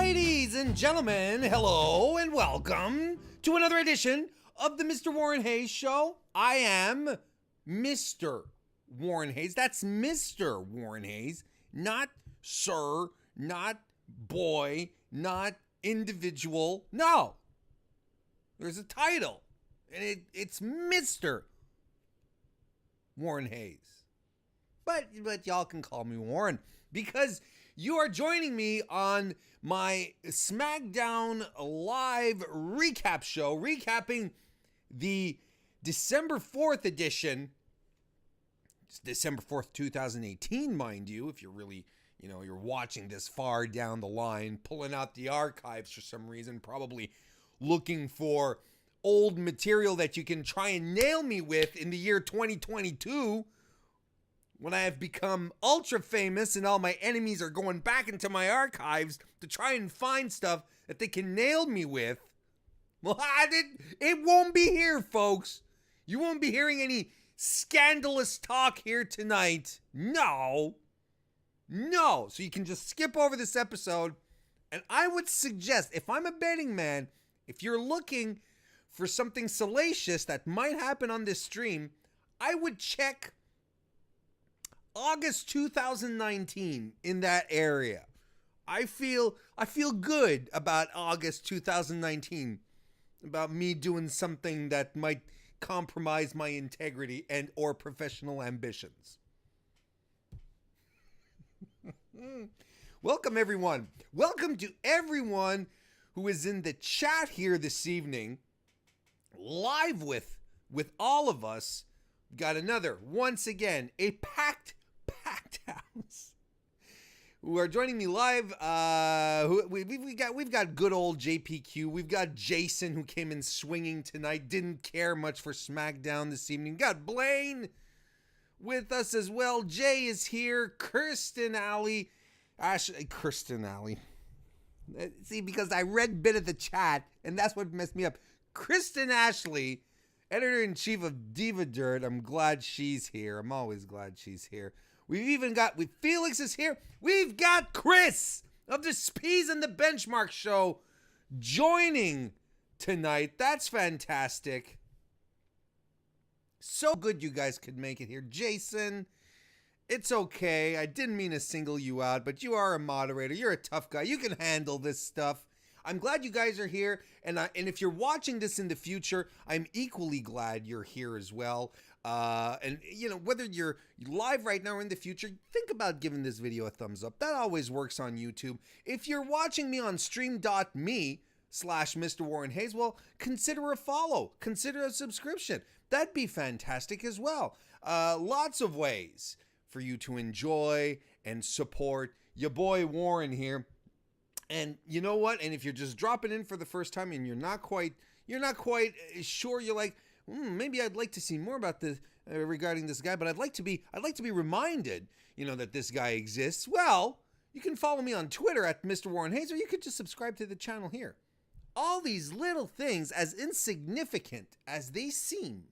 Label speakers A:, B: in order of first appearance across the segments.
A: Ladies and gentlemen, hello and welcome to another edition of the Mr. Warren Hayes Show. I am Mr. Warren Hayes. That's Mr. Warren Hayes, not sir, not boy, not individual. No, there's a title, and it's Mr. Warren Hayes. But y'all can call me Warren because you are joining me on my SmackDown live recap show, recapping the December 4th edition. It's December 4th, 2018, mind you, if you're really, you're watching this far down the line, pulling out the archives for some reason, probably looking for old material that you can try and nail me with in the year 2022. When I have become ultra famous and all my enemies are going back into my archives to try and find stuff that they can nail me with. Well, it won't be here, folks. You won't be hearing any scandalous talk here tonight. No. So you can just skip over this episode. And I would suggest, if I'm a betting man, if you're looking for something salacious that might happen on this stream, I would check August 2019 in that area. I feel good about August 2019, about me doing something that might compromise my integrity and or professional ambitions. Welcome everyone. Welcome to everyone who is in the chat here this evening, live with all of us. Got another, once again, a packed house. Who are joining me live? We've got good old JPQ. We've got Jason, who came in swinging tonight. Didn't care much for SmackDown this evening. Got Blaine with us as well. Jay is here. Kirsten Alley. Kirsten Alley. See, because I read bit of the chat, and that's what messed me up. Kristen Ashley, editor-in-chief of Diva Dirt. I'm glad she's here. I'm always glad she's here. We've even got, Felix is here. We've got Chris of the Spees and the Benchmark Show joining tonight. That's fantastic. So good you guys could make it here. Jason, it's okay. I didn't mean to single you out, but you are a moderator. You're a tough guy. You can handle this stuff. I'm glad you guys are here, and if you're watching this in the future, I'm equally glad you're here as well. And whether you're live right now or in the future, think about giving this video a thumbs up. That always works on YouTube. If you're watching me on stream.me/Mr. Warren Hayes, well, consider a follow, consider a subscription. That'd be fantastic as well. Lots of ways for you to enjoy and support your boy Warren here. And you know what? And if you're just dropping in for the first time and you're not quite sure, you're like, maybe I'd like to see more about this regarding this guy, but I'd like to be reminded, that this guy exists. Well, you can follow me on Twitter at Mr. Warren Hayes, or you could just subscribe to the channel here. All these little things, as insignificant as they seem,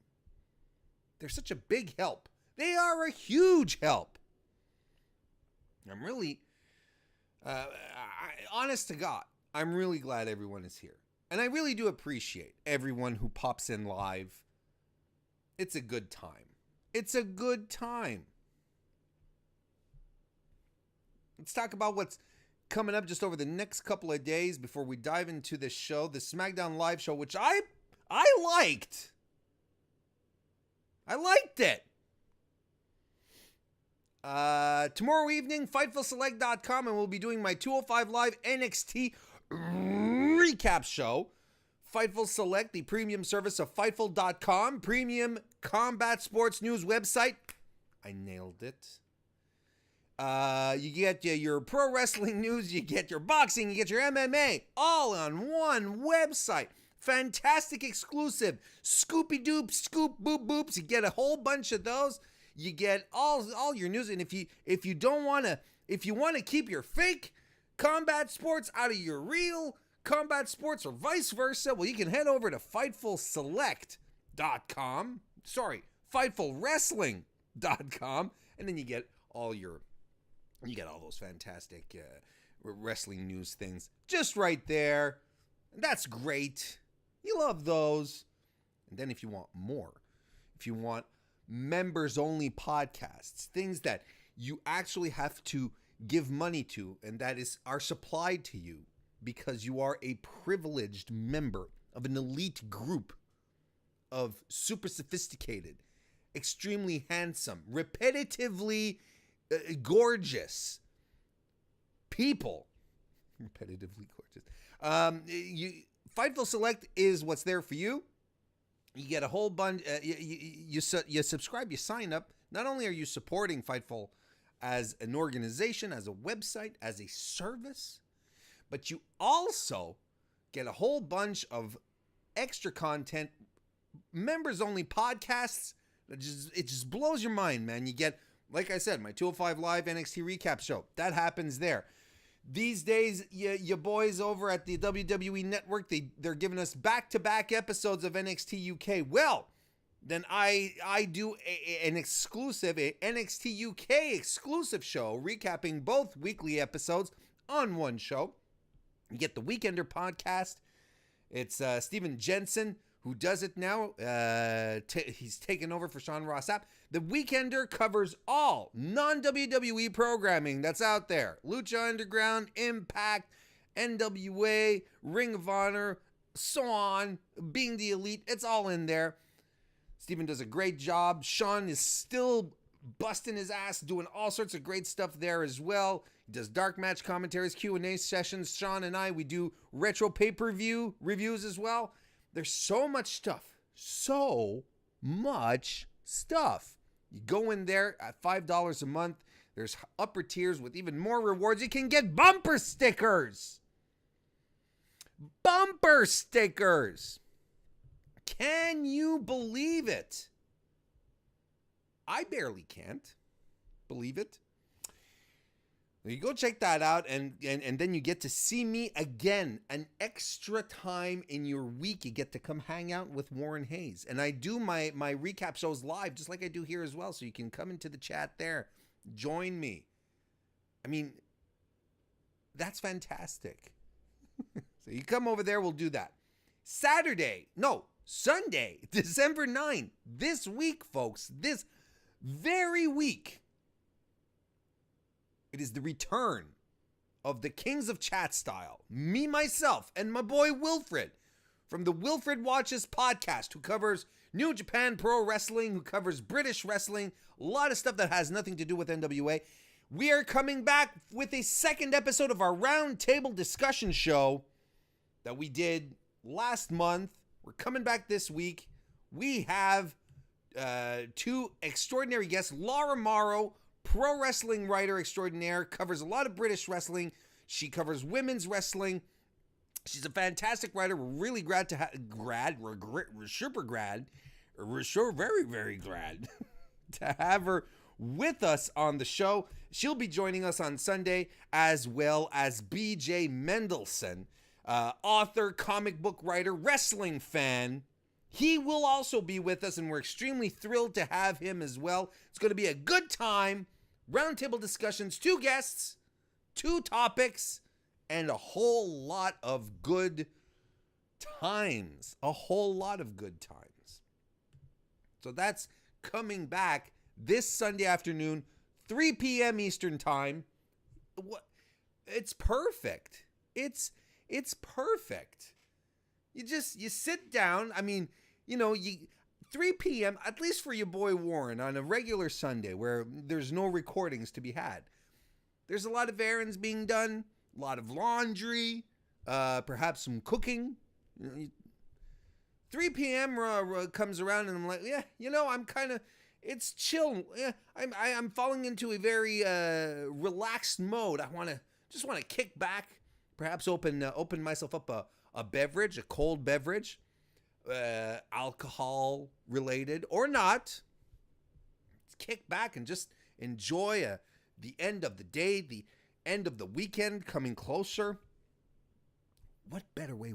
A: they're such a big help. They are a huge help. I'm really, honest to God, I'm really glad everyone is here. And I really do appreciate everyone who pops in live. It's a good time. It's a good time. Let's talk about what's coming up just over the next couple of days before we dive into this show, the SmackDown Live show, which I liked. I liked it. Tomorrow evening, FightfulSelect.com, and we'll be doing my 205 Live NXT recap show. Fightful Select, the premium service of Fightful.com, premium combat sports news website. I nailed it. You get your pro wrestling news, you get your boxing, you get your MMA, all on one website. Fantastic exclusive. Scoopy Doop, Scoop Boop Boops. You get a whole bunch of those. You get all your news. And if you want to keep your fake combat sports out of your real combat sports or vice versa, well, you can head over to FightfulSelect.com. Sorry, FightfulWrestling.com, and then you get all those fantastic wrestling news things just right there. That's great. You love those. And then if you want more, if you want members only podcasts, things that you actually have to give money to and that are supplied to you because you are a privileged member of an elite group of super sophisticated, extremely handsome, repetitively gorgeous people. Repetitively gorgeous. Fightful Select is what's there for you. You get a whole bunch. You subscribe, you sign up. Not only are you supporting Fightful as an organization, as a website, as a service, but you also get a whole bunch of extra content, members only podcasts. It just blows your mind, man. You get, like I said, my 205 Live NXT recap show. That happens there. These days, your boys over at the WWE Network, they're giving us back-to-back episodes of NXT UK. Well, then I do an exclusive, a NXT UK exclusive show, recapping both weekly episodes on one show. You get the Weekender podcast. It's Steven Jensen who does it now. He's taken over for Sean Ross Sapp. The Weekender covers all non-WWE programming that's out there. Lucha Underground, Impact, NWA, Ring of Honor, so on. Being the Elite, it's all in there. Steven does a great job. Sean is still busting his ass, doing all sorts of great stuff there as well. He does dark match commentaries, Q&A sessions. Sean and I, we do retro pay-per-view reviews as well. There's so much stuff. So much stuff. You go in there at $5 a month. There's upper tiers with even more rewards. You can get bumper stickers. Bumper stickers. Can you believe it? I barely can't believe it. You go check that out, and then you get to see me again. An extra time in your week. You get to come hang out with Warren Hayes. And I do my recap shows live, just like I do here as well. So you can come into the chat there. Join me. I mean, that's fantastic. So you come over there, we'll do that. Sunday, December 9th. This week, folks. This very week. It is the return of the Kings of Chat Style, me, myself, and my boy Wilfred from the Wilfred Watches podcast, who covers New Japan Pro Wrestling, who covers British wrestling, a lot of stuff that has nothing to do with NWA. We are coming back with a second episode of our roundtable discussion show that we did last month. We're coming back this week. We have two extraordinary guests, Laura Morrow, pro wrestling writer extraordinaire, covers a lot of British wrestling. She covers women's wrestling. She's a fantastic writer. We're really glad to we're very, very glad to have her with us on the show. She'll be joining us on Sunday, as well as BJ Mendelson, author, comic book writer, wrestling fan. He will also be with us, and we're extremely thrilled to have him as well. It's going to be a good time. Roundtable discussions, 2 guests, 2 topics, and a whole lot of good times. A whole lot of good times. So that's coming back this Sunday afternoon, 3 p.m. Eastern Time. It's perfect. It's perfect. You sit down. I mean, 3 p.m., at least for your boy Warren, on a regular Sunday where there's no recordings to be had. There's a lot of errands being done, a lot of laundry, perhaps some cooking. 3 p.m. comes around and I'm like, I'm kind of, it's chill. Yeah, I'm falling into a very relaxed mode. I just want to kick back, perhaps open myself up a beverage, a cold beverage. Alcohol related or not, kick back and just enjoy the end of the day, the end of the weekend coming closer. What better way?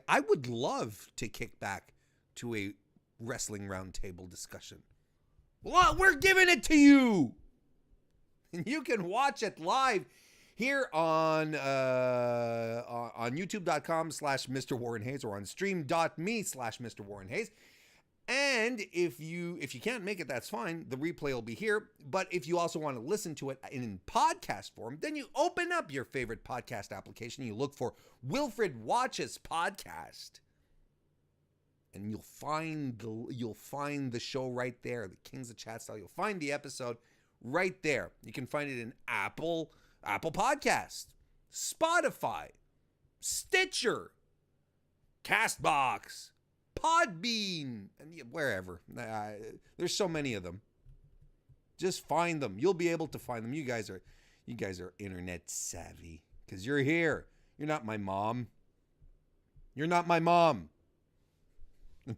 A: I would love to kick back to a wrestling roundtable discussion. Well, we're giving it to you, and you can watch it live here on youtube.com/Mr. Warren Hayes or on stream.me/Mr. Warren Hayes. And if you can't make it, that's fine. The replay will be here. But if you also want to listen to it in podcast form, then you open up your favorite podcast application. You look for Wilfred Watches Podcast, and you'll find the show right there, the Kings of Chat Style. You'll find the episode right there. You can find it in Apple Podcast, Spotify, Stitcher, Castbox, Podbean, and wherever. There's so many of them. Just find them. You'll be able to find them. You guys are internet savvy because you're here. You're not my mom. You're not my mom.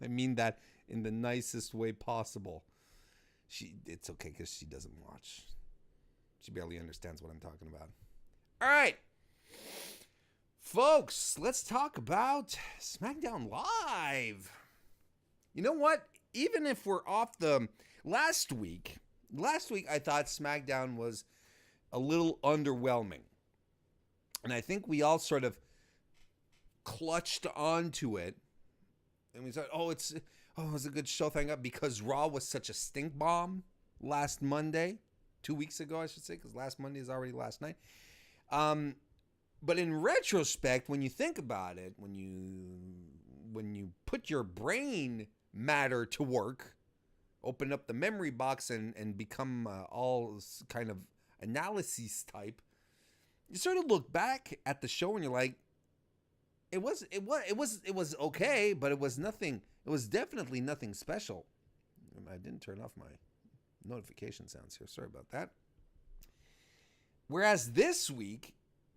A: I mean that in the nicest way possible. It's okay because she doesn't watch. She barely understands what I'm talking about. All right. Folks, let's talk about SmackDown Live. You know what? Even if we're off the last week I thought SmackDown was a little underwhelming. And I think we all sort of clutched onto it. And we thought, it was a good show, thank God, because Raw was such a stink bomb last Monday. 2 weeks ago, I should say, because last Monday is already last night. But in retrospect, when you think about it, when you put your brain matter to work, open up the memory box and become all kind of analysis type, you sort of look back at the show and you're like, it was okay, but it was nothing. It was definitely nothing special. I didn't turn off my notification sounds here. Sorry about that. Whereas this week,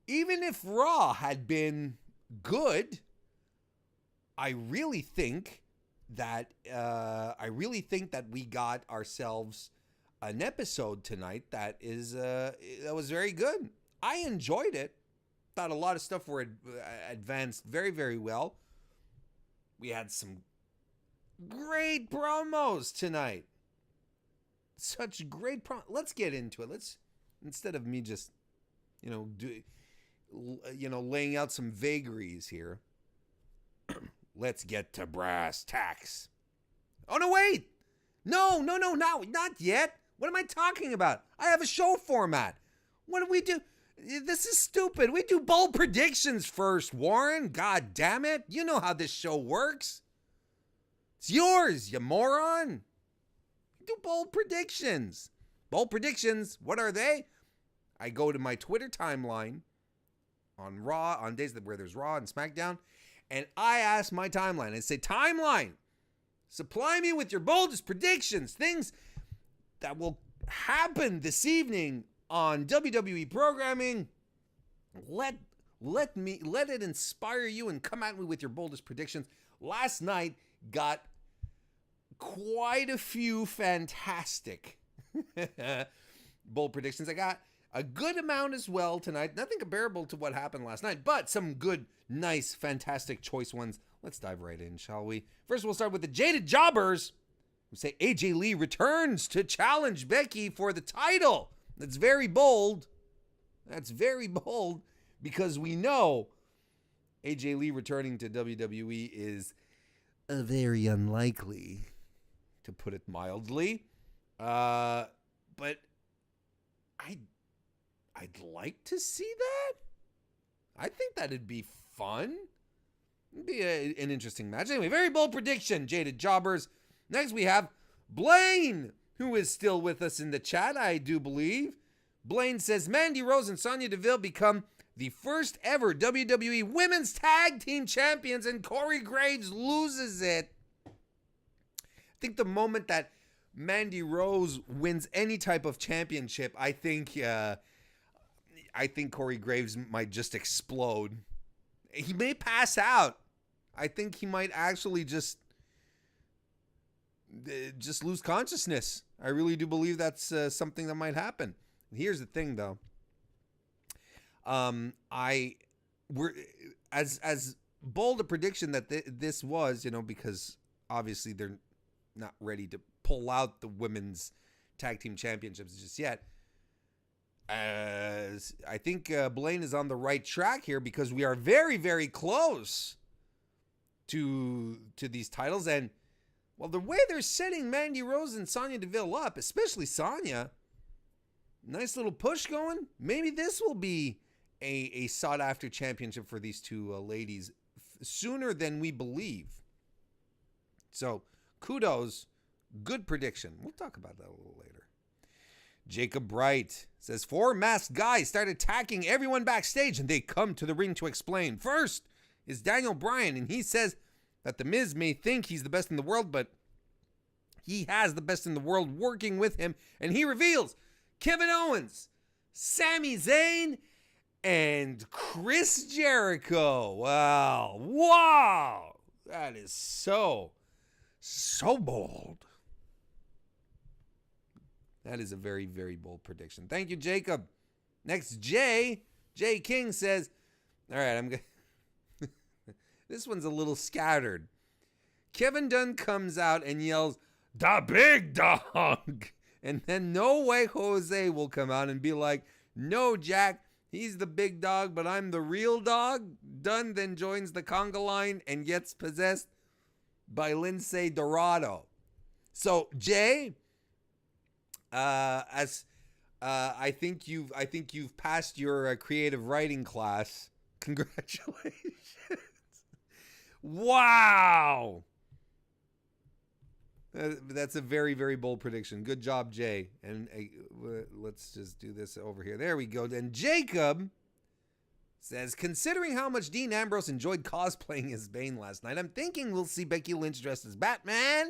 A: even if Raw had been good, I really think that we got ourselves an episode tonight that was very good. I enjoyed it. Thought a lot of stuff were advanced very, very well. We had some great promos tonight. Such great promos. Let's get into it. Instead of me just, laying out some vagaries here. Let's get to brass tacks. Oh, no, wait. No, not yet. What am I talking about? I have a show format. What do we do? This is stupid. We do bold predictions first, Warren. God damn it. You know how this show works. It's yours, you moron. We do bold predictions. Bold predictions, what are they? I go to my Twitter timeline on Raw, on days where there's Raw and SmackDown, and I ask my timeline and say, timeline, supply me with your boldest predictions, things that will happen this evening on WWE programming. Let it inspire you and come at me with your boldest predictions. Last night got quite a few fantastic bold predictions. I got a good amount as well tonight. Nothing comparable to what happened last night, but some good, nice, fantastic choice ones. Let's dive right in, shall we? First, we'll start with the Jaded Jobbers, who say AJ Lee returns to challenge Becky for the title. That's very bold. That's very bold because we know AJ Lee returning to WWE is very unlikely, to put it mildly. But I'd like to see that. I think that'd be fun. It'd be an interesting match. Anyway, very bold prediction, Jaded Jobbers. Next we have Blaine, who is still with us in the chat, I do believe. Blaine says Mandy Rose and Sonya Deville become the first ever WWE Women's Tag Team Champions, and Corey Graves loses it. I think the moment that Mandy Rose wins any type of championship, I think Corey Graves might just explode. He may pass out. I think he might actually just lose consciousness. I really do believe that's something that might happen. Here's the thing, though. We're as bold a prediction that this was, because obviously they're not ready to pull out the women's tag team championships just yet. I think Blaine is on the right track here because we are very, very close to these titles. And, well, the way they're setting Mandy Rose and Sonya Deville up, especially Sonya, nice little push going. Maybe this will be a sought-after championship for these two ladies sooner than we believe. So, kudos. Good prediction. We'll talk about that a little later. Jacob Bright says, 4 masked guys start attacking everyone backstage and they come to the ring to explain. First is Daniel Bryan, and he says that The Miz may think he's the best in the world, but he has the best in the world working with him. And he reveals Kevin Owens, Sami Zayn, and Chris Jericho. Wow. That is so bold. That is a very, very bold prediction. Thank you, Jacob. Next, Jay King says, all right, I'm going this one's a little scattered. Kevin Dunn comes out and yells, "The big dog." And then No Way Jose will come out and be like, "No, Jack, he's the big dog, but I'm the real dog." Dunn then joins the conga line and gets possessed by Lince Dorado. So, Jay, I think you've passed your creative writing class. Congratulations. Wow. That's a very, very bold prediction. Good job, Jay. And let's just do this over here. There we go. And Jacob says, considering how much Dean Ambrose enjoyed cosplaying as Bane last night, I'm thinking we'll see Becky Lynch dressed as Batman,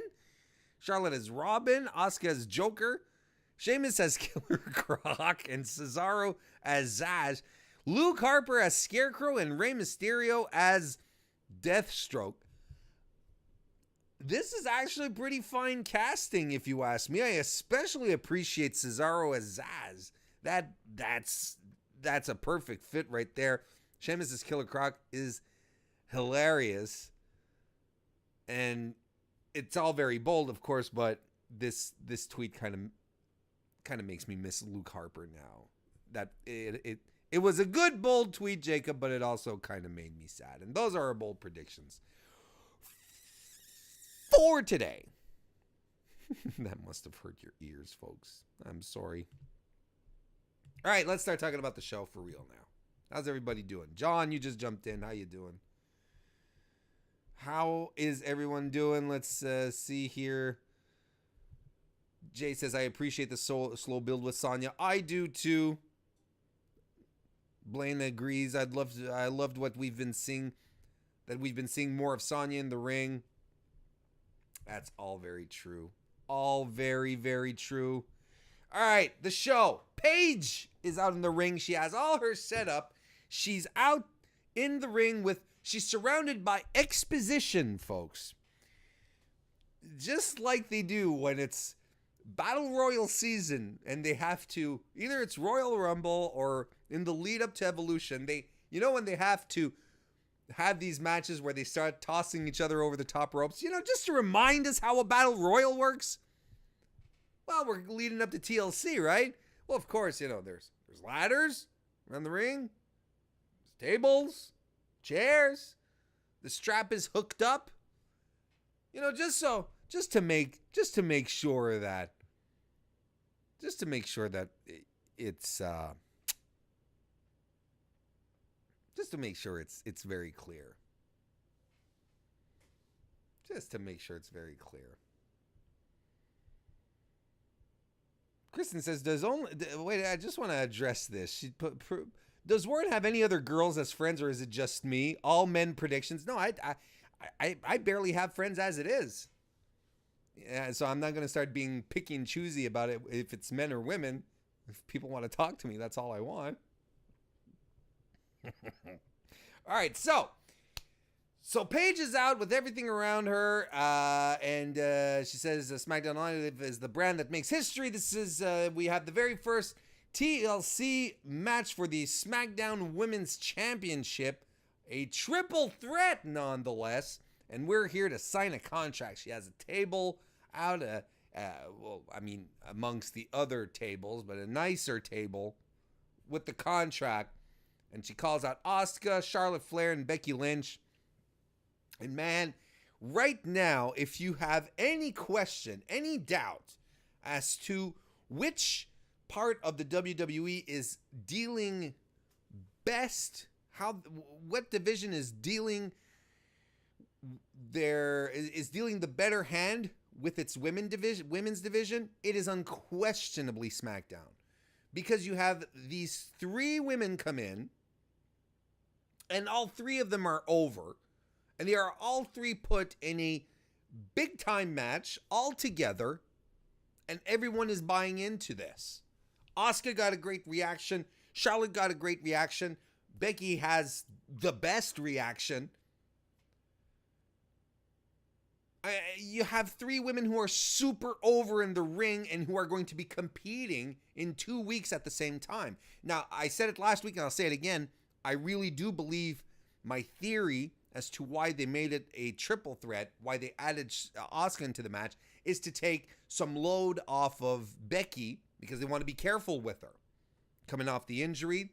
A: Charlotte as Robin, Asuka as Joker, Sheamus as Killer Croc, and Cesaro as Zaz, Luke Harper as Scarecrow, and Rey Mysterio as Deathstroke. This is actually pretty fine casting, if you ask me. I especially appreciate Cesaro as Zaz. That's a perfect fit right there. Sheamus as Killer Croc is hilarious. And it's all very bold, of course, but this tweet kind of makes me miss Luke Harper now. That it was a good bold tweet, Jacob, but it also kind of made me sad. And those are our bold predictions for today. That must have hurt your ears, folks. I'm sorry. All right, let's start talking about the show for real now. How's everybody doing? John, you just jumped in. How you doing? How is everyone doing? Let's see here. Jay says, I appreciate the slow build with Sonya. I do too. Blaine agrees. I loved what we've been seeing. That we've been seeing more of Sonya in the ring. That's all very true. All very, very true. All right, the show. Paige is out in the ring. She has all her setup. She's out in the ring she's surrounded by exposition, folks. Just like they do when it's Battle Royal season and they have to, either it's Royal Rumble or in the lead up to Evolution, when they have to have these matches where they start tossing each other over the top ropes, just to remind us how a Battle Royal works. Well, we're leading up to TLC, right? Well, of course, there's ladders around the ring, there's tables, chairs, the strap is hooked up. Just to make sure that it's very clear. Just to make sure it's very clear. Kristen says, I just want to address this. Does Warren have any other girls as friends, or is it just me? All men predictions? No, I barely have friends as it is. Yeah, so I'm not going to start being picky and choosy about it if it's men or women. If people want to talk to me, that's all I want. All right, so Paige is out with everything around her, and she says SmackDown Live is the brand that makes history. This is we have the very first TLC match for the SmackDown Women's Championship, a triple threat nonetheless, and we're here to sign a contract. She has a table out, amongst the other tables, but a nicer table with the contract, and she calls out Asuka, Charlotte Flair, and Becky Lynch. And man, right now, if you have any question, any doubt as to which part of the WWE is dealing best, what division is dealing dealing the better hand with its women's division, it is unquestionably SmackDown. Because you have these 3 women come in, and all 3 of them are over, and they are all 3 put in a big time match all together, and everyone is buying into this. Asuka got a great reaction. Charlotte got a great reaction. Becky has the best reaction. You have 3 women who are super over in the ring and who are going to be competing in 2 weeks at the same time. Now, I said it last week and I'll say it again. I really do believe my theory as to why they made it a triple threat, why they added Asuka into the match, is to take some load off of Becky because they want to be careful with her. Coming off the injury,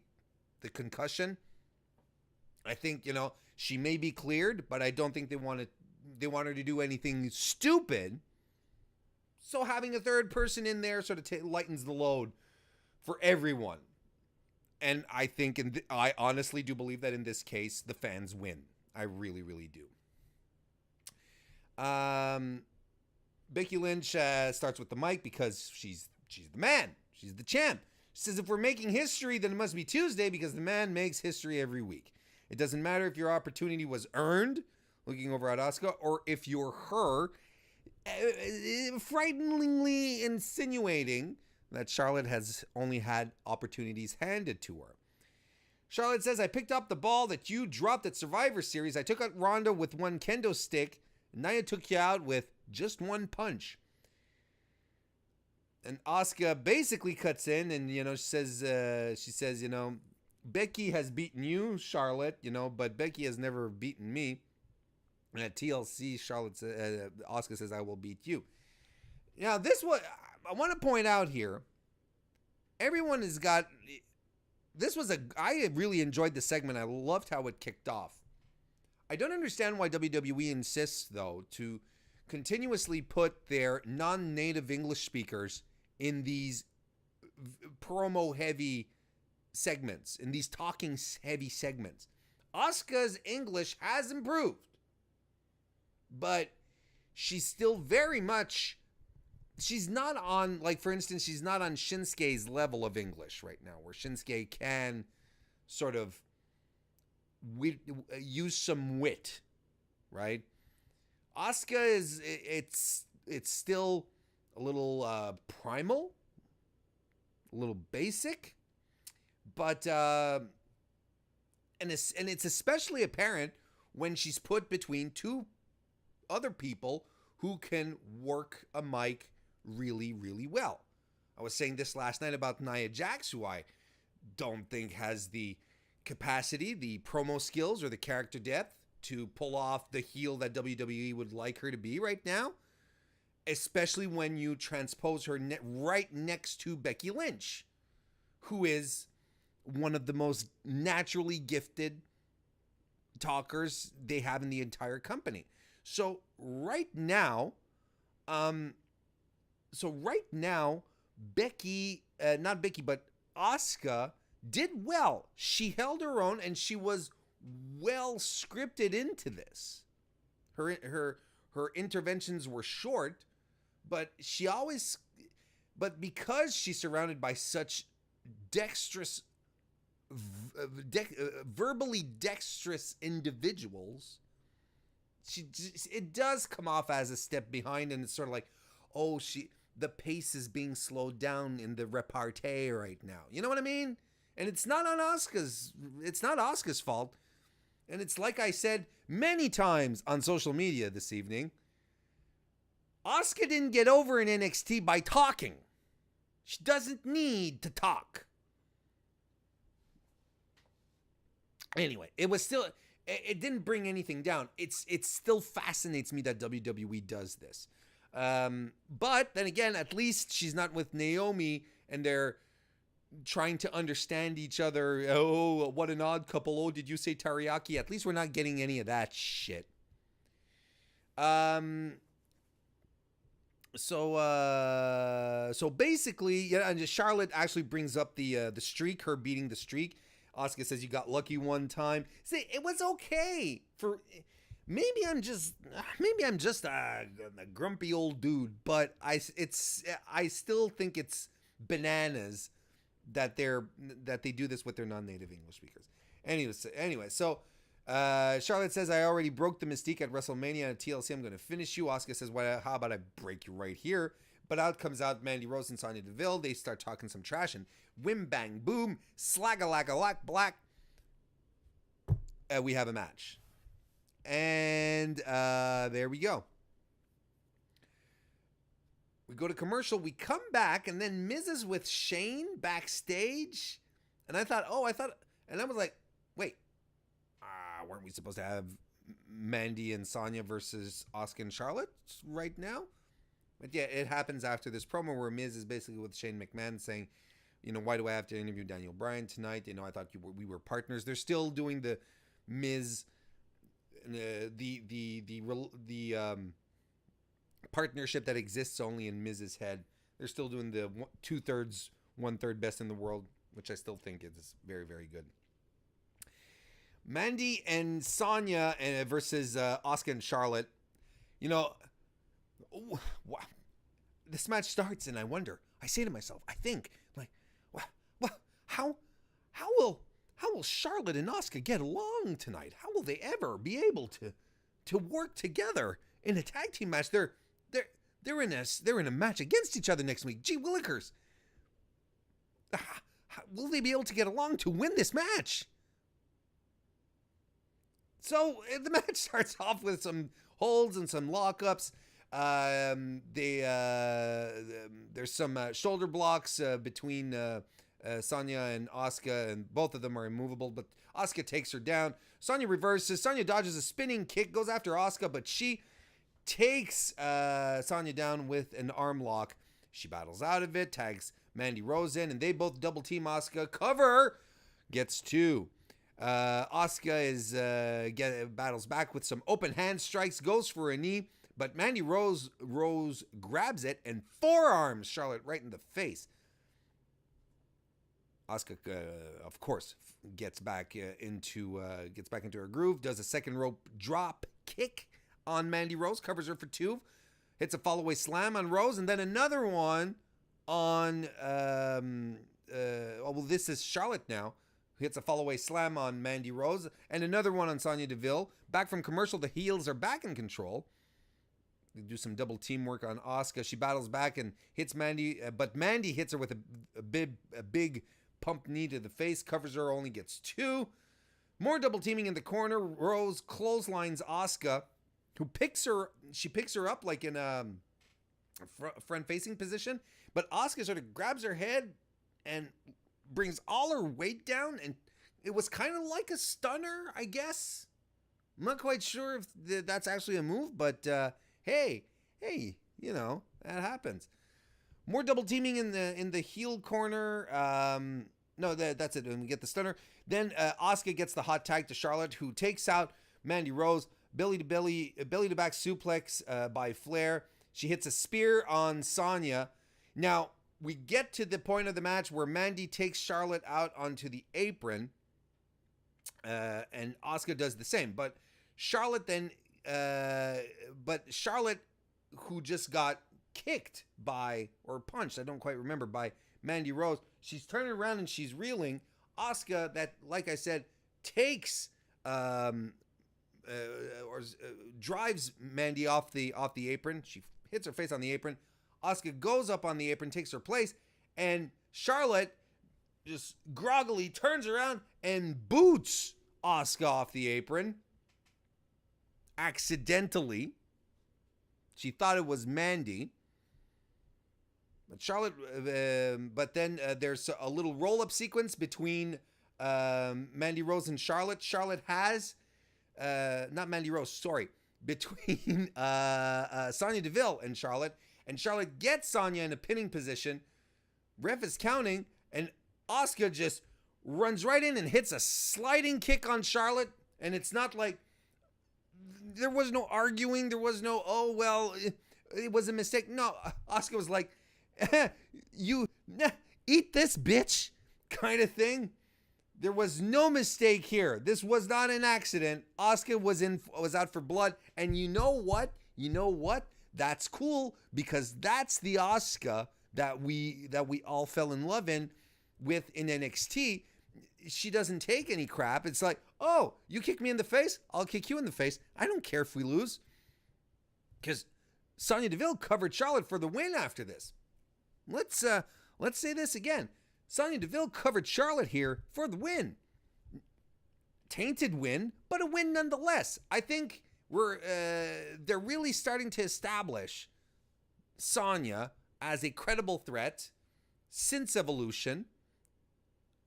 A: the concussion. I think, she may be cleared, but I don't think they want her to do anything stupid. So having a third person in there sort of lightens the load for everyone. And I think, I honestly do believe that in this case, the fans win. I really, really do. Becky Lynch starts with the mic because she's the man. She's the champ. She says, if we're making history, then it must be Tuesday because the man makes history every week. It doesn't matter if your opportunity was earned, looking over at Asuka, or if you're her, frighteningly insinuating that Charlotte has only had opportunities handed to her. Charlotte says, I picked up the ball that you dropped at Survivor Series. I took out Ronda with one kendo stick. Nia took you out with just one punch. And Asuka basically cuts in and, she says, Becky has beaten you, Charlotte, but Becky has never beaten me. And at TLC, Asuka says, I will beat you. Now, I want to point out here, everyone has got, I really enjoyed the segment. I loved how it kicked off. I don't understand why WWE insists, though, to continuously put their non-native English speakers in these promo-heavy segments, in these talking-heavy segments. Asuka's English has improved, but she's still very much, she's not on, like, for instance, she's not on Shinsuke's level of English right now, where Shinsuke can sort of use some wit, right? Asuka is, it's still a little primal, a little basic, but and it's especially apparent when she's put between 2 other people who can work a mic really, really well. I was saying this last night about Nia Jax, who I don't think has the capacity, the promo skills, or the character depth to pull off the heel that WWE would like her to be right now, especially when you transpose her right next to Becky Lynch, who is one of the most naturally gifted talkers they have in the entire company. So right now, Becky, not Becky, but Asuka did well. She held her own, and she was well scripted into this. Her interventions were short, but because she's surrounded by such dexterous, verbally dexterous individuals, it does come off as a step behind, and it's sort of like, the pace is being slowed down in the repartee right now. You know what I mean? And it's not Asuka's fault. And it's like I said many times on social media this evening, Asuka didn't get over in NXT by talking. She doesn't need to talk. Anyway, it didn't bring anything down. It still fascinates me that WWE does this. But then again, at least she's not with Naomi and they're trying to understand each other. Oh, what an odd couple. Oh, did you say teriyaki? At least we're not getting any of that shit. So basically, yeah, and Charlotte actually brings up the streak, her beating the streak. Asuka says you got lucky one time. See, it was okay for. Maybe I'm just a grumpy old dude, but I still think it's bananas that they do this with their non-native English speakers. Anyway, so Charlotte says I already broke the mystique at WrestleMania at TLC. I'm going to finish you. Asuka says, well, how about I break you right here? But out comes Mandy Rose and Sonya Deville. They start talking some trash and whim bang boom, slag-a-lag-a-lack black. We have a match. And there we go. We go to commercial. We come back, and then Miz is with Shane backstage. And I was like, wait, weren't we supposed to have Mandy and Sonya versus Asuka and Charlotte right now? But yeah, it happens after this promo where Miz is basically with Shane McMahon saying, why do I have to interview Daniel Bryan tonight? I thought we were partners. They're still doing the Miz. The partnership that exists only in Miz's head. They're still doing the 2/3, 1/3 best in the world, which I still think is very, very good. Mandy and Sonya versus Asuka and Charlotte. This match starts, and I say to myself, how will Charlotte and Asuka get along tonight? How will they ever be able to work together in a tag team match? They're in a match against each other next week. Gee willikers. Will they be able to get along to win this match? So the match starts off with some holds and some lockups. There's some shoulder blocks between Sonya and Asuka, and both of them are immovable, but Asuka takes her down. Sonya reverses. Sonya dodges a spinning kick, goes after Asuka, but she takes Sonya down with an arm lock. She battles out of it, tags Mandy Rose in, and they both double team Asuka. Cover! Gets two. Asuka battles back with some open hand strikes, goes for a knee, but Mandy Rose grabs it and forearms Charlotte right in the face. Asuka, of course, gets back into her groove, does a second rope drop kick on Mandy Rose, covers her for two, hits a follow-away slam on Rose, and then another one on, this is Charlotte now, hits a follow-away slam on Mandy Rose, and another one on Sonya Deville. Back from commercial, the heels are back in control. They do some double teamwork on Asuka. She battles back and hits Mandy, but Mandy hits her with a big pump knee to the face, covers her, only gets two. More double teaming in the corner. Rose clotheslines Asuka, who picks her up like in a front-facing position, but Asuka sort of grabs her head and brings all her weight down, and it was kind of like a stunner, I guess. I'm not quite sure if that's actually a move, but hey, that happens. More double teaming in the heel corner. That's it. And we get the stunner. Then Asuka gets the hot tag to Charlotte, who takes out Mandy Rose. Belly to back suplex by Flair. She hits a spear on Sonya. Now we get to the point of the match where Mandy takes Charlotte out onto the apron, and Asuka does the same. But Charlotte, who just got kicked or punched, I don't quite remember, by Mandy Rose, she's turning around and she's reeling. Asuka, that, like I said, takes drives Mandy off the apron. She hits her face on the apron. Asuka goes up on the apron, takes her place, and Charlotte just groggily turns around and boots Asuka off the apron. Accidentally. She thought it was Mandy. But Charlotte, but then there's a little roll-up sequence between Mandy Rose and Charlotte. Charlotte has, not Mandy Rose, sorry, between Sonya Deville and Charlotte. And Charlotte gets Sonya in a pinning position. Ref is counting, and Asuka just runs right in and hits a sliding kick on Charlotte. And it's not like there was no arguing. There was no, oh, well, it was a mistake. No, Asuka was like, you eat this, bitch, kind of thing. There was no mistake here. This was not an accident. Asuka was out for blood. And you know what? That's cool, because that's the Asuka that we all fell in love with in NXT. She doesn't take any crap. It's like, oh, you kick me in the face, I'll kick you in the face. I don't care if we lose. Because Sonya Deville covered Charlotte for the win after this. Let's say this again. Sonya Deville covered Charlotte here for the win. Tainted win, but a win nonetheless. I think they're really starting to establish Sonya as a credible threat since Evolution.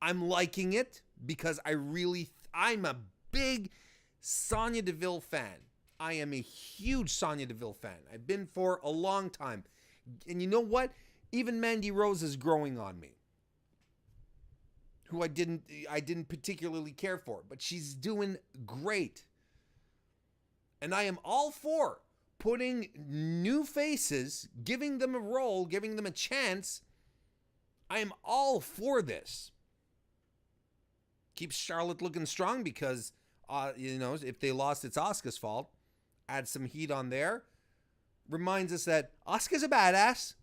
A: I'm liking it because I'm a big Sonya Deville fan. I am a huge Sonya Deville fan. I've been for a long time. And you know what? Even Mandy Rose is growing on me, who I didn't particularly care for, but she's doing great. And I am all for putting new faces, giving them a role, giving them a chance. I am all for this. Keeps Charlotte looking strong because, if they lost, it's Asuka's fault. Add some heat on there. Reminds us that Asuka's a badass.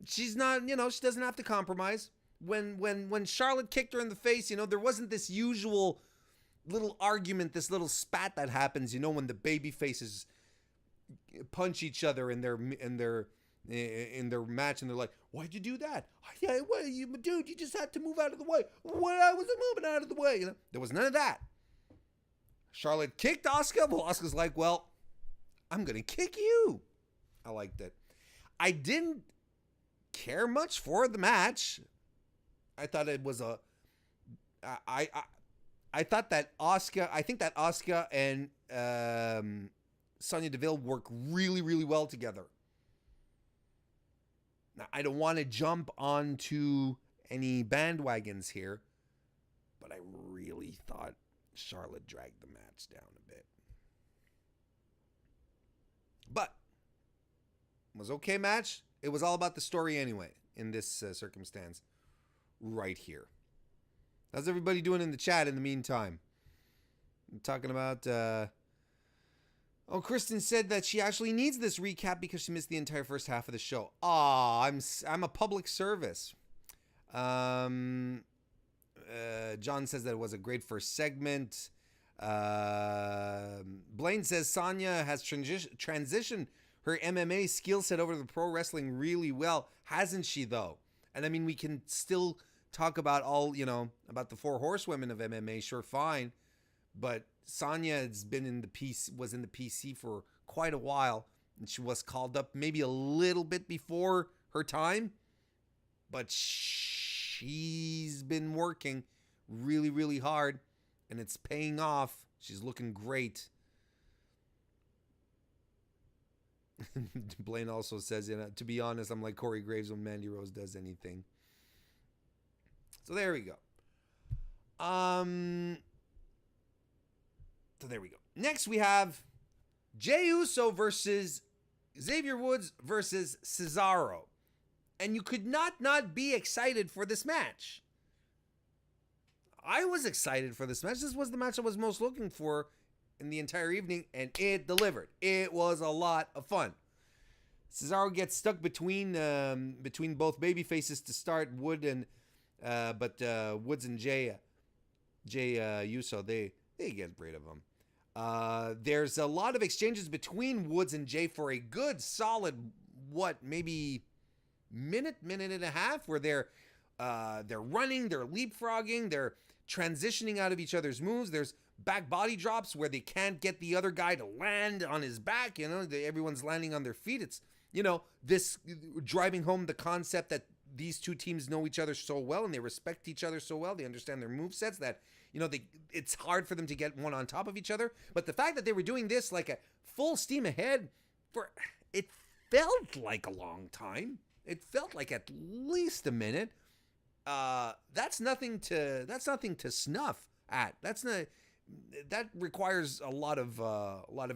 A: She's not, she doesn't have to compromise. When Charlotte kicked her in the face, there wasn't this usual little argument, this little spat that happens, when the baby faces punch each other in their match, and they're like, "Why'd you do that?" "Yeah, well, dude, you just had to move out of the way." "Well, I wasn't moving out of the way." There was none of that. Charlotte kicked Asuka. Well, Asuka's like, "Well, I'm gonna kick you." I liked it. I didn't care much for the match. I thought it was I thought that Asuka. I think that Asuka and Sonya Deville work really, really well together. Now, I don't want to jump onto any bandwagons here, but I really thought Charlotte dragged the match down a bit. But it was okay match. It was all about the story anyway in this circumstance right here. How's everybody doing in the chat in the meantime? I'm talking about... Kristen said that she actually needs this recap because she missed the entire first half of the show. I'm a public service. John says that it was a great first segment. Blaine says Sonya has transitioned her MMA skill set over to the pro wrestling really well. Hasn't she, though? And I mean, we can still talk about about the four horsewomen of MMA, sure, fine. But Sonya was in the PC for quite a while, and she was called up maybe a little bit before her time, but she's been working really, really hard, and it's paying off. She's looking great. Blaine also says, to be honest, I'm like Corey Graves when Mandy Rose does anything. So there we go. So there we go. Next we have Jey Uso versus Xavier Woods versus Cesaro. And you could not be excited for this match. I was excited for this match. This was the match I was most looking for in the entire evening, and it delivered. It was a lot of fun. Cesaro gets stuck between both baby faces to start. Woods and Jey Uso, they get rid of him. There's a lot of exchanges between Woods and Jey for a good solid, maybe minute and a half, where they're running, they're leapfrogging, they're transitioning out of each other's moves. There's back body drops where they can't get the other guy to land on his back. Everyone's landing on their feet. It's, this driving home the concept that these two teams know each other so well and they respect each other so well. They understand their movesets that, it's hard for them to get one on top of each other. But the fact that they were doing this like a full steam ahead it felt like a long time. It felt like at least a minute. that's nothing to snuff at. That requires a lot of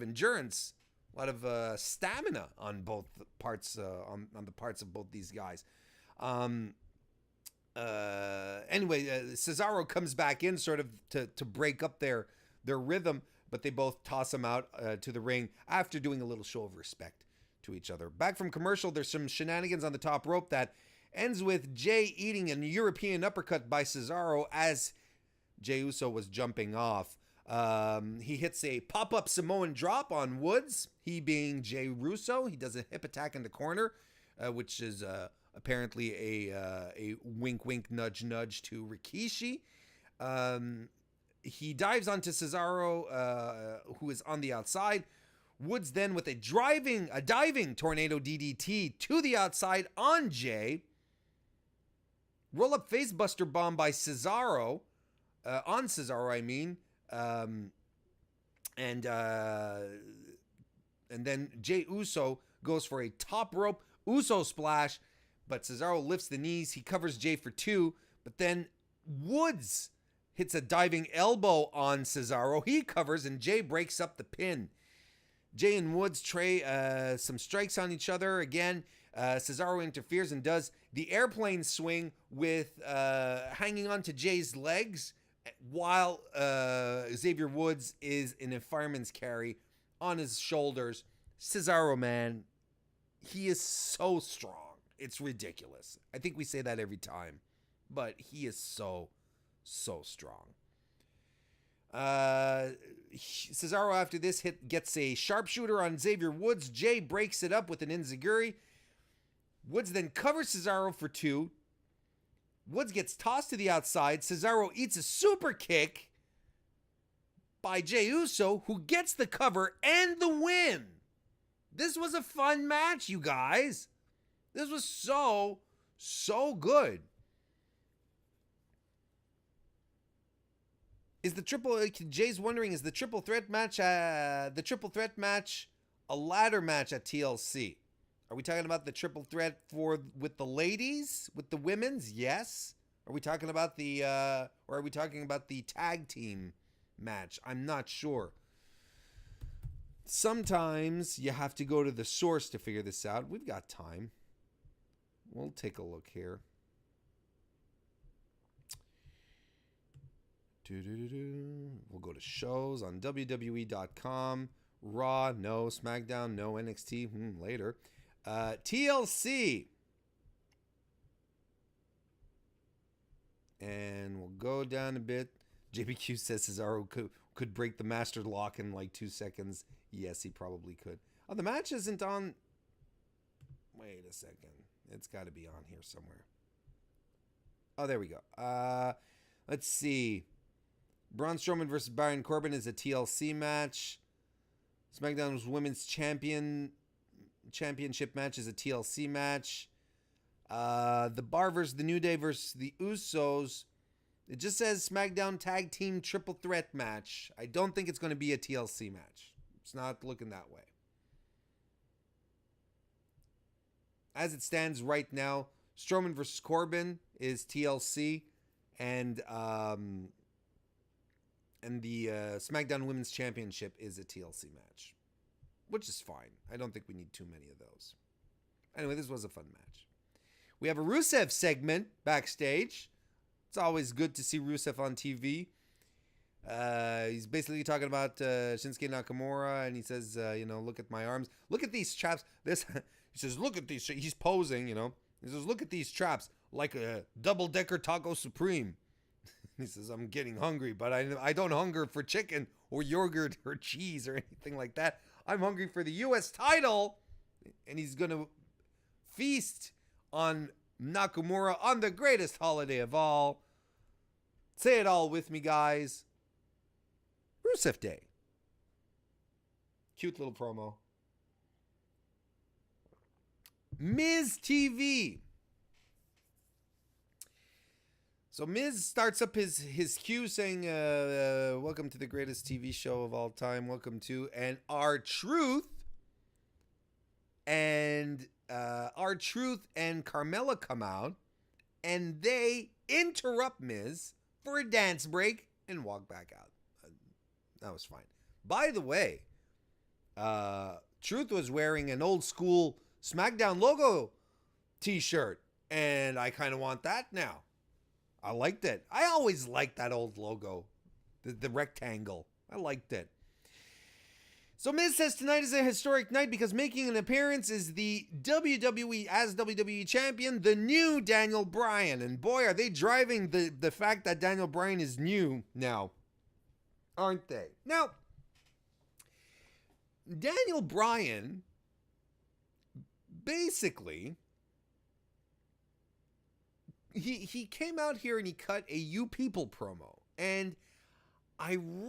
A: endurance, a lot of stamina on both parts on the parts of both these guys. Anyway, Cesaro comes back in sort of to break up their rhythm, but they both toss him out to the ring after doing a little show of respect to each other. Back from commercial, there's some shenanigans on the top rope that ends with Jay eating an European uppercut by Cesaro as Jey Uso was jumping off. He hits a pop-up Samoan drop on Woods, he being Jey Uso. He does a hip attack in the corner, which is apparently a wink, wink, nudge, nudge to Rikishi. He dives onto Cesaro, who is on the outside. Woods then with a diving tornado DDT to the outside on Jay. Roll up facebuster bomb by Cesaro, on Cesaro, I mean. And then Jey Uso goes for a top rope Uso splash, but Cesaro lifts the knees. He covers Jay for 2, but then Woods hits a diving elbow on Cesaro. He covers, and Jay breaks up the pin. Jay and Woods trade some strikes on each other. Again, Cesaro interferes and does the airplane swing with hanging onto Jay's legs, while Xavier Woods is in a fireman's carry on his shoulders. Cesaro, man, he is so strong. It's ridiculous. I think we say that every time, but he is so strong. Cesaro after this hit gets a sharpshooter on Xavier Woods. Jay breaks it up with an enziguri. Woods then covers Cesaro for 2. Woods gets tossed to the outside. Cesaro eats a super kick by Jey Uso, who gets the cover and the win. This was a fun match, you guys. This was so good. Jay's wondering, is the triple threat match a ladder match at TLC? Are we talking about the triple threat with the ladies, with the women's? Yes. Are we talking about or are we talking about the tag team match? I'm not sure. Sometimes you have to go to the source to figure this out. We've got time. We'll take a look here. We'll go to shows on WWE.com. Raw, no. SmackDown, no. NXT, later. TLC. And we'll go down a bit. JBQ says Cesaro could break the master lock in like 2 seconds. Yes, he probably could. Oh, the match isn't on. Wait a second. It's got to be on here somewhere. Oh, there we go. Let's see. Braun Strowman versus Baron Corbin is a TLC match. SmackDown's Women's Championship match is a TLC match. The Bar versus the New Day versus the Usos. It just says SmackDown Tag Team Triple Threat match. I don't think it's going to be a TLC match. It's not looking that way. As it stands right now, Strowman versus Corbin is TLC, and the SmackDown Women's Championship is a TLC match, which is fine. I don't think we need too many of those. Anyway, this was a fun match. We have a Rusev segment backstage. It's always good to see Rusev on TV. He's basically talking about Shinsuke Nakamura, and he says, look at my arms. Look at these traps. He says, look at these. He's posing, He says, look at these traps, like a double-decker taco supreme. He says, I'm getting hungry, but I don't hunger for chicken or yogurt or cheese or anything like that. I'm hungry for the U.S. title. And he's going to feast on Nakamura on the greatest holiday of all. Say it all with me, guys. Rusev Day. Cute little promo. Miz TV. So Miz starts up his cue saying, welcome to the greatest TV show of all time. Welcome to, and R-Truth. And R-Truth and Carmella come out. and they interrupt Miz for a dance break and walk back out. That was fine. By the way, Truth was wearing an old school SmackDown logo t-shirt, and I kind of want that now. I liked it. I always liked that old logo, the rectangle. I liked it. So Miz says tonight is a historic night because making an appearance is the WWE as WWE champion, the new Daniel Bryan. And boy, are they driving the fact that Daniel Bryan is new now, aren't they? Now, Daniel Bryan basically, he came out here and he cut a You People promo. And I'm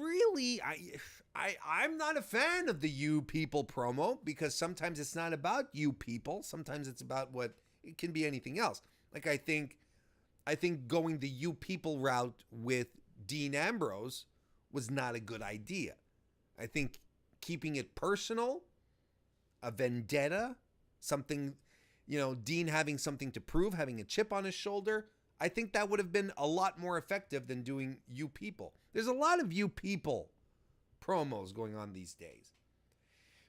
A: not a fan of the You People promo because sometimes it's not about you people. Sometimes it's about it can be anything else. Like I think going the You People route with Dean Ambrose was not a good idea. I think keeping it personal, a vendetta, something, Dean having something to prove, having a chip on his shoulder, I think that would have been a lot more effective than doing You People. There's a lot of You People promos going on these days.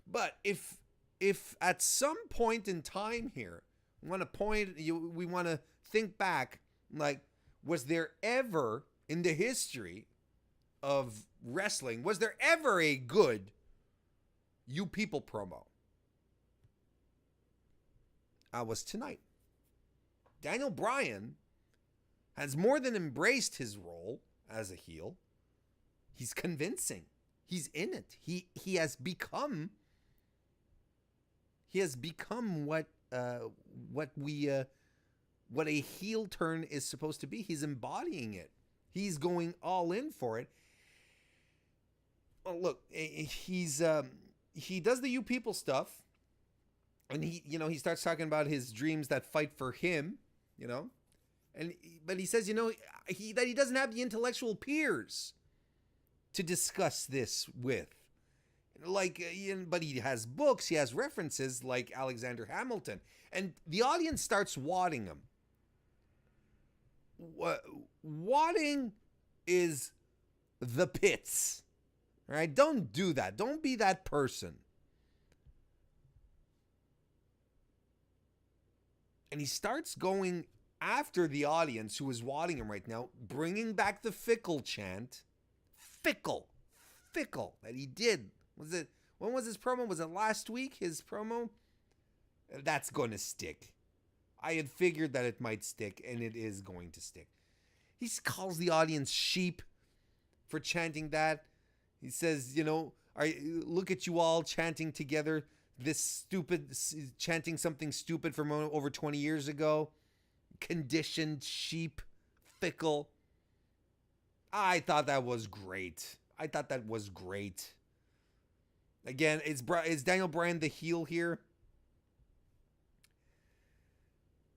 A: But if at some point in time here, we want to think back, like, was there ever in the history of wrestling, was there ever a good You People promo? Was tonight. Daniel Bryan has more than embraced his role as a heel. He's convincing. He's in it. He has become what a heel turn is supposed to be. He's embodying it. He's going all in for it. Oh, look, he does the You People stuff, and he starts talking about his dreams that fight for him, but he says, that he doesn't have the intellectual peers to discuss this with. But he has books, he has references like Alexander Hamilton, and the audience starts wadding him. Wadding is the pits, right? Don't do that. Don't be that person. And he starts going after the audience who is wadding him right now, bringing back the fickle chant. Fickle that he did. When was his promo? Was it last week? His promo? That's going to stick. I had figured that it might stick, and it is going to stick. He calls the audience sheep for chanting that. He says, look at you all chanting together chanting something stupid from over 20 years ago. Conditioned sheep, fickle. I thought that was great. Again, is Daniel Bryan the heel here?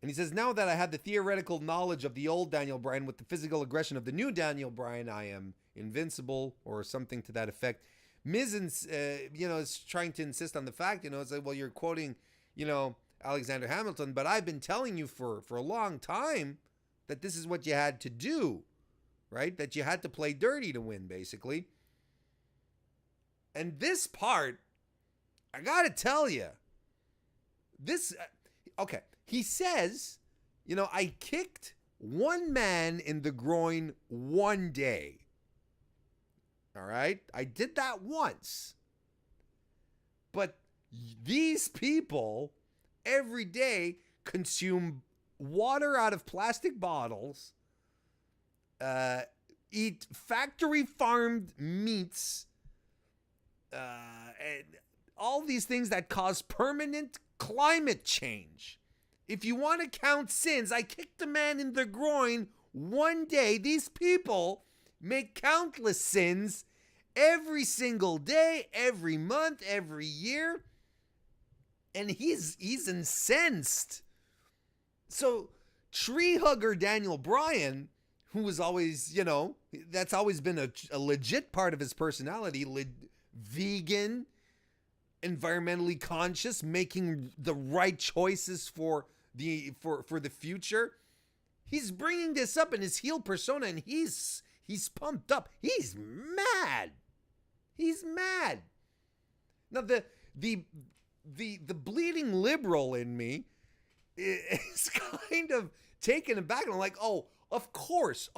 A: And he says, now that I have the theoretical knowledge of the old Daniel Bryan with the physical aggression of the new Daniel Bryan, I am invincible, or something to that effect. Miz, is trying to insist on the fact, it's like, well, you're quoting, Alexander Hamilton, but I've been telling you for a long time that this is what you had to do, right? That you had to play dirty to win, basically. And this part, I gotta tell you, okay, he says, I kicked one man in the groin one day. All right? I did that once. But these people every day consume water out of plastic bottles, eat factory farmed meats, and all these things that cause permanent climate change. If you want to count sins, I kicked a man in the groin one day. These people make countless sins every single day, every month, every year. And he's incensed. So tree hugger Daniel Bryan, who was always, that's always been a legit part of his personality, vegan, environmentally conscious, making the right choices for the future. He's bringing this up in his heel persona, and he's pumped up. He's mad. He's mad. Now the bleeding liberal in me is kind of taken aback, and I'm like, oh, of course,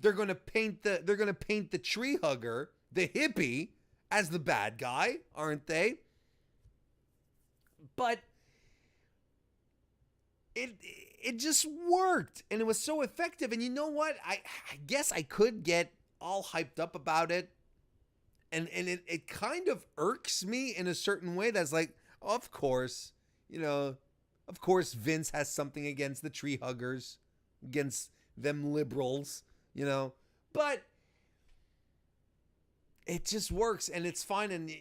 A: they're gonna paint the tree hugger, the hippie, as the bad guy, aren't they? But it just worked, and it was so effective. And you know what? I guess I could get all hyped up about it, and it kind of irks me in a certain way. That's like, of course, of course Vince has something against the tree huggers, against them liberals, but it just works, and it's fine. And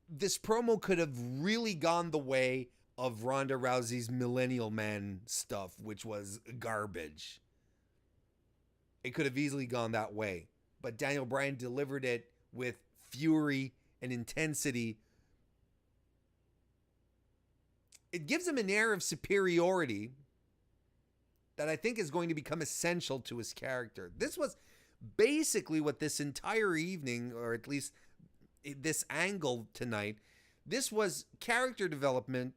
A: this promo could have really gone the way of Ronda Rousey's Millennial Man stuff, which was garbage. It could have easily gone that way. But Daniel Bryan delivered it with fury and intensity. It gives him an air of superiority that I think is going to become essential to his character. This was basically what this entire evening, or at least this angle tonight, this was character development.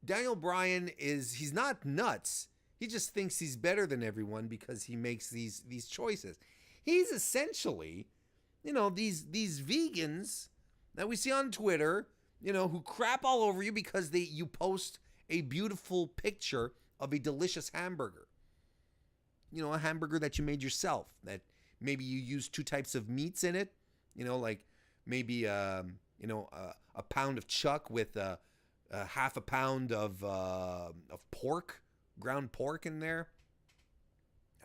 A: Daniel Bryan he's not nuts. He just thinks he's better than everyone because he makes these choices. He's essentially, these vegans that we see on Twitter, who crap all over you because you post a beautiful picture of a delicious hamburger. A hamburger that you made yourself, that maybe you use 2 types of meats in it, like maybe a pound of chuck with half a pound of pork, ground pork in there.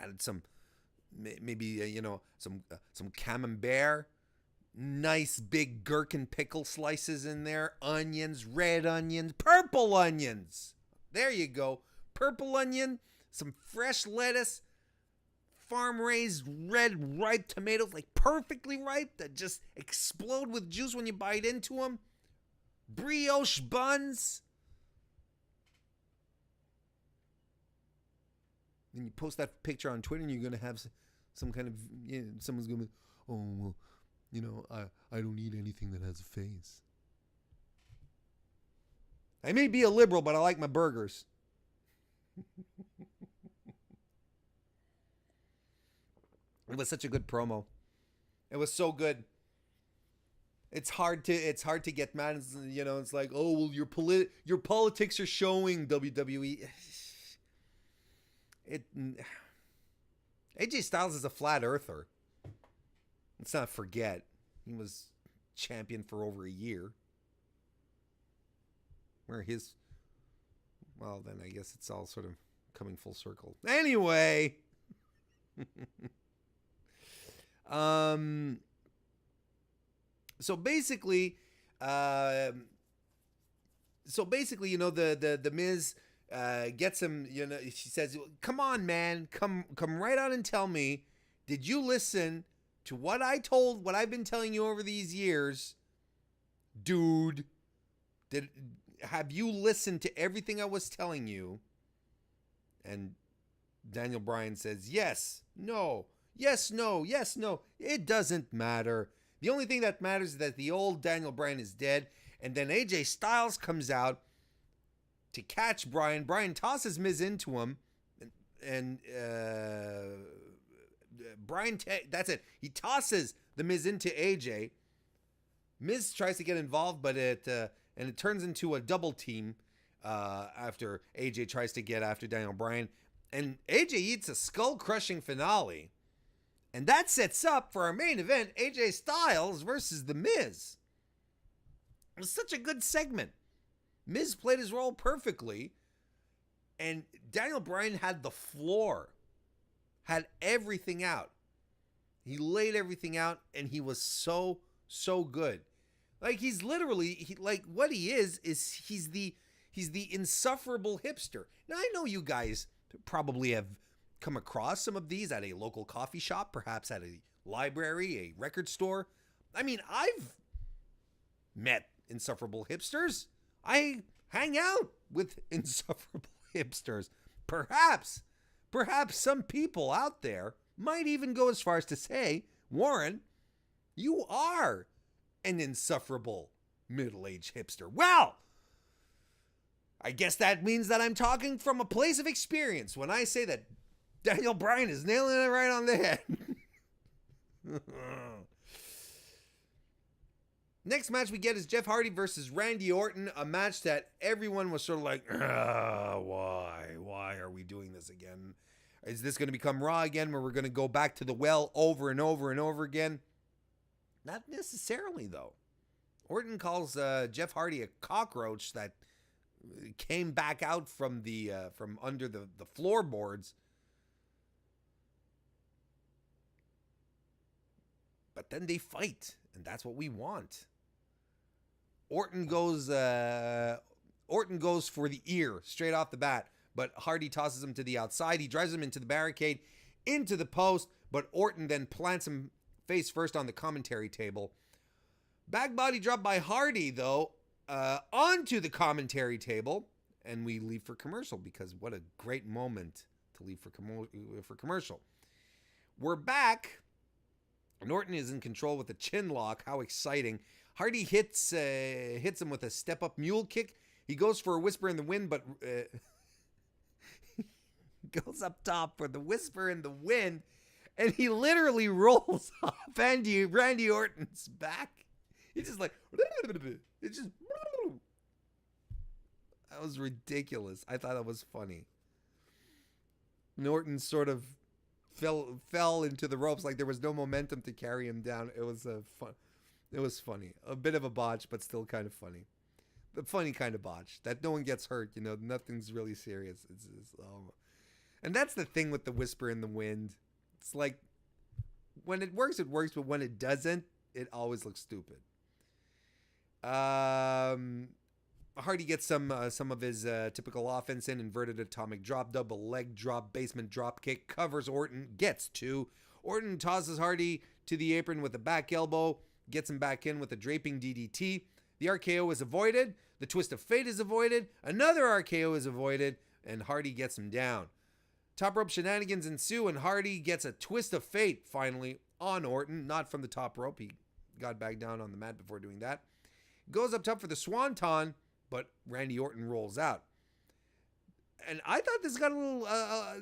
A: Added some, maybe some camembert, nice big gherkin pickle slices in there, onions, red onions, purple onions. There you go, purple onion, some fresh lettuce, farm-raised red ripe tomatoes, like perfectly ripe, that just explode with juice when you bite into them. Brioche buns. And you post that picture on Twitter, and you're going to have some kind of, someone's going to be, oh, well, I don't eat anything that has a face. I may be a liberal, but I like my burgers. It was such a good promo. It was so good. It's hard to get mad. It's like, oh, well, your politics are showing, WWE. AJ Styles is a flat earther. Let's not forget, he was champion for over a year. Well, then I guess it's all sort of coming full circle. Anyway. So basically, the Miz gets him. She says, "Come on, man, come right out and tell me, did you listen to what I've been telling you over these years, dude? Have you listened to everything I was telling you?" And Daniel Bryan says, "Yes, no, yes, no, yes, no. It doesn't matter. The only thing that matters is that the old Daniel Bryan is dead." And then AJ Styles comes out to catch Bryan. Bryan tosses Miz into him. And Bryan, that's it. He tosses the Miz into AJ. Miz tries to get involved, but it turns into a double team after AJ tries to get after Daniel Bryan. And AJ eats a skull-crushing finale. And that sets up for our main event, AJ Styles versus The Miz. It was such a good segment. Miz played his role perfectly. And Daniel Bryan had the floor. Had everything out. He laid everything out, and he was so good. Like, he's literally, what he is he's the insufferable hipster. Now, I know you guys probably have come across some of these at a local coffee shop, perhaps at a library, a record store. I mean, I've met insufferable hipsters. I hang out with insufferable hipsters. Perhaps some people out there might even go as far as to say, Warren, you are an insufferable middle-aged hipster. Well, I guess that means that I'm talking from a place of experience when I say that Daniel Bryan is nailing it right on the head. Next match we get is Jeff Hardy versus Randy Orton, a match that everyone was sort of like, why? Why are we doing this again? Is this going to become Raw again where we're going to go back to the well over and over and over again? Not necessarily, though. Orton calls Jeff Hardy a cockroach that came back out from from under the floorboards. But then they fight, and that's what we want. Orton goes for the ear straight off the bat, but Hardy tosses him to the outside. He drives him into the barricade, into the post, but Orton then plants him face first on the commentary table. Back body drop by Hardy, though, onto the commentary table, and we leave for commercial because what a great moment to leave for commercial. We're back. Orton is in control with a chin lock. How exciting. Hardy hits him with a step-up mule kick. He goes for a whisper in the wind, but goes up top for the whisper in the wind, and he literally rolls off Randy Orton's back. He's just like, it's just, that was ridiculous. I thought that was funny. Orton sort of fell into the ropes like there was no momentum to carry him down. It was fun. It was funny. A bit of a botch, but still kind of funny. The funny kind of botch that no one gets hurt. Nothing's really serious. And that's the thing with the whisper in the wind. It's like when it works, but when it doesn't, it always looks stupid. Hardy gets some of his typical offense in. Inverted atomic drop, double leg drop, basement drop kick, covers Orton, gets two. Orton tosses Hardy to the apron with a back elbow, gets him back in with a draping DDT. The RKO is avoided. The twist of fate is avoided. Another RKO is avoided, and Hardy gets him down. Top rope shenanigans ensue, and Hardy gets a twist of fate finally on Orton. Not from the top rope. He got back down on the mat before doing that. Goes up top for the swanton, but Randy Orton rolls out. And I thought this got a little,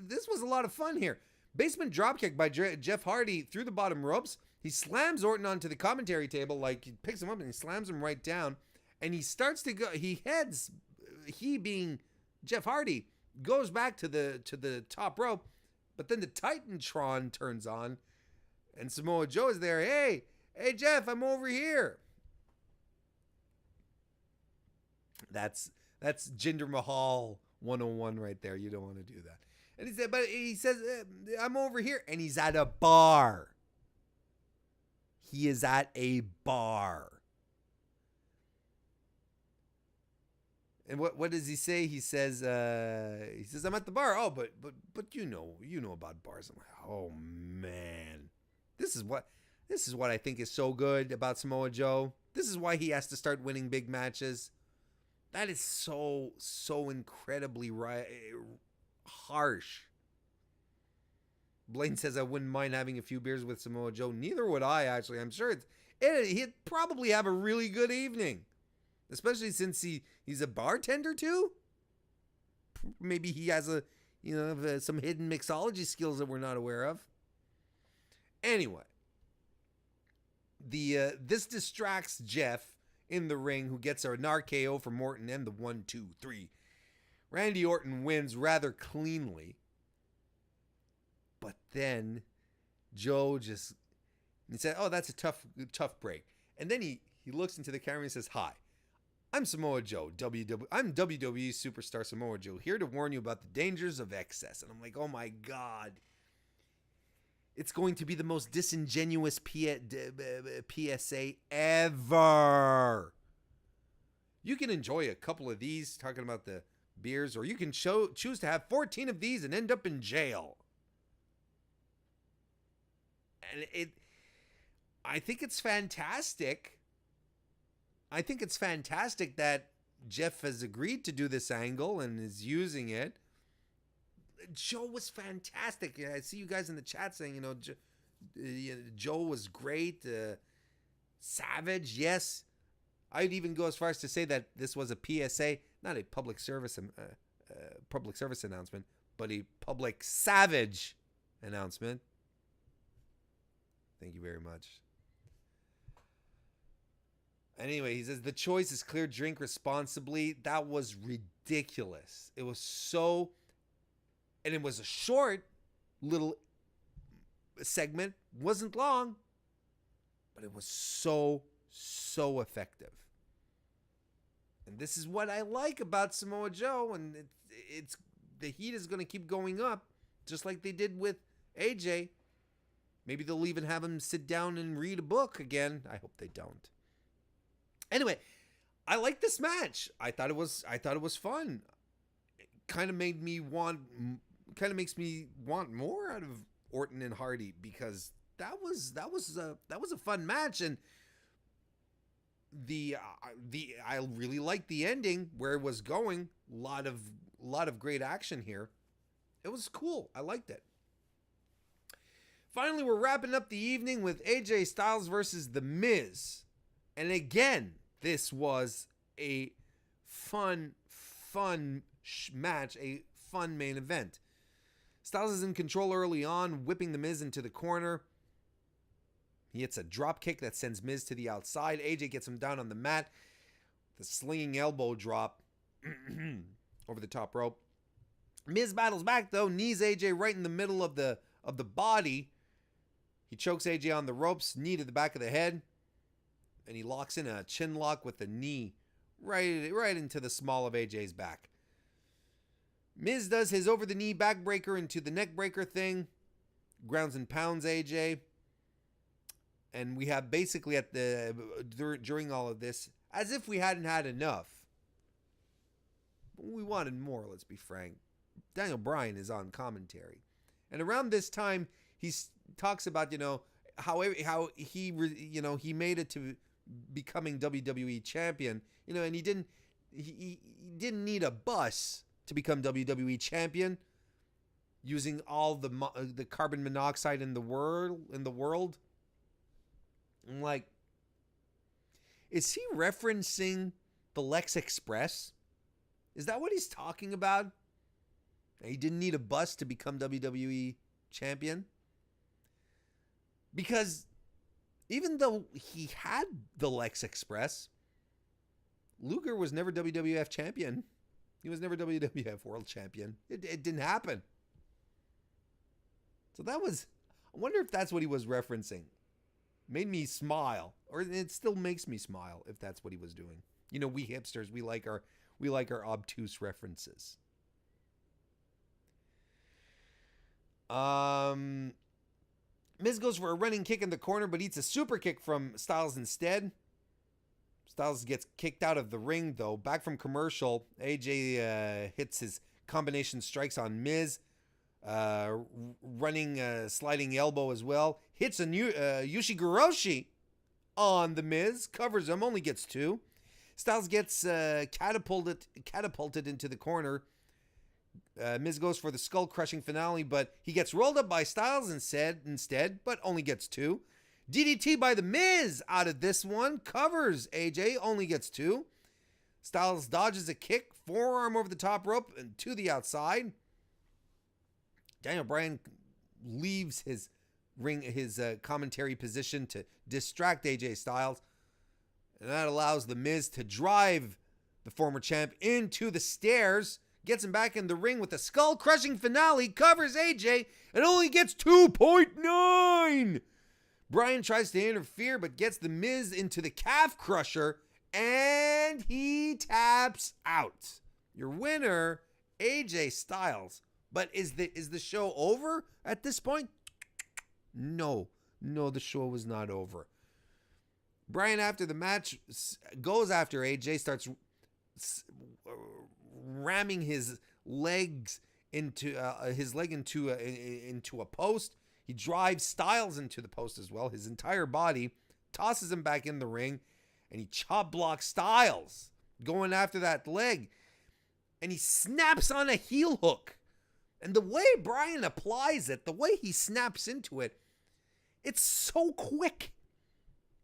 A: this was a lot of fun here. Basement dropkick by Jeff Hardy through the bottom ropes. He slams Orton onto the commentary table, like he picks him up and he slams him right down. And he starts to go, he being Jeff Hardy, goes back to the top rope. But then the Titantron turns on and Samoa Joe is there. Hey Jeff, I'm over here. That's Jinder Mahal 101 right there. You don't want to do that. And he says, I'm over here. And he's at a bar. He is at a bar. And what does he say? He says, I'm at the bar. Oh, but you know about bars. I'm like, oh man. This is what I think is so good about Samoa Joe. This is why he has to start winning big matches. That is so incredibly harsh. Blaine says, I wouldn't mind having a few beers with Samoa Joe. Neither would I, actually. I'm sure he'd probably have a really good evening. Especially since he's a bartender too. Maybe he has some hidden mixology skills that we're not aware of. Anyway, this distracts Jeff in the ring, who gets an RKO from Orton and the 1, 2, 3. Randy Orton wins rather cleanly. But then Joe he said, oh, that's a tough break. And then he looks into the camera and says, hi, I'm Samoa Joe. I'm WWE superstar Samoa Joe, here to warn you about the dangers of excess. And I'm like, oh my God. It's going to be the most disingenuous PSA ever. You can enjoy a couple of these, talking about the beers, or you can choose to have 14 of these and end up in jail. And I think it's fantastic. I think it's fantastic that Jeff has agreed to do this angle and is using it. Joe was fantastic. I see you guys in the chat saying, Joe was great. Savage, yes. I'd even go as far as to say that this was a PSA, not a public service announcement, but a public savage announcement. Thank you very much. Anyway, he says the choice is clear, drink responsibly. That was ridiculous. It was so, and it was a short little segment. Wasn't long, but it was so effective. And this is what I like about Samoa Joe, and it's the heat is going to keep going up, just like they did with AJ. Maybe they'll even have him sit down and read a book again. I hope they don't. Anyway, I like this match. I thought it was fun. It kind of makes me want more out of Orton and Hardy, because that was a fun match, and I really liked the ending where it was going. A lot of great action here. It was cool. I liked it. Finally, we're wrapping up the evening with AJ Styles versus The Miz. And again, this was a fun match, a fun main event. Styles is in control early on, whipping The Miz into the corner. He hits a drop kick that sends Miz to the outside. AJ gets him down on the mat. The slinging elbow drop over the top rope. Miz battles back though, knees AJ right in the middle of the body. He chokes AJ on the ropes, knee to the back of the head, and he locks in a chin lock with the knee right into the small of AJ's back. Miz does his over the knee backbreaker into the neck breaker thing, grounds and pounds AJ. And we have basically during all of this, as if we hadn't had enough. We wanted more, let's be frank. Daniel Bryan is on commentary. And around this time, he talks about, how he made it to becoming WWE champion, and he didn't need a bus to become WWE champion, using all the carbon monoxide in the world. I'm like, is he referencing the Lex Express? Is that what he's talking about? He didn't need a bus to become WWE champion? Because even though he had the Lex Express, Luger was never WWF champion. He was never WWF world champion. It didn't happen. So I wonder if that's what he was referencing. Made me smile, or it still makes me smile if that's what he was doing. We hipsters, we like our obtuse references. Miz goes for a running kick in the corner, but eats a super kick from Styles instead. Styles gets kicked out of the ring, though. Back from commercial, AJ hits his combination strikes on Miz. Running sliding elbow as well. Hits a new Yushiguroshi on the Miz. Covers him. Only gets 2. Styles gets catapulted into the corner. Miz goes for the skull crushing finale, but he gets rolled up by Styles instead, but only gets 2. DDT by the Miz out of this one. Covers AJ. Only gets 2. Styles dodges a kick. Forearm over the top rope and to the outside. Daniel Bryan leaves his commentary position to distract AJ Styles, and that allows the Miz to drive the former champ into the stairs, gets him back in the ring with a skull-crushing finale, covers AJ, and only gets 2.9. Bryan tries to interfere, but gets the Miz into the calf crusher, and he taps out. Your winner, AJ Styles. But is the show over at this point? No, the show was not over. Bryan, after the match, goes after AJ, starts ramming his legs into a post. He drives Styles into the post as well, his entire body, tosses him back in the ring, and he chop blocks Styles going after that leg, and he snaps on a heel hook. And the way Bryan applies it, the way he snaps into it, it's so quick.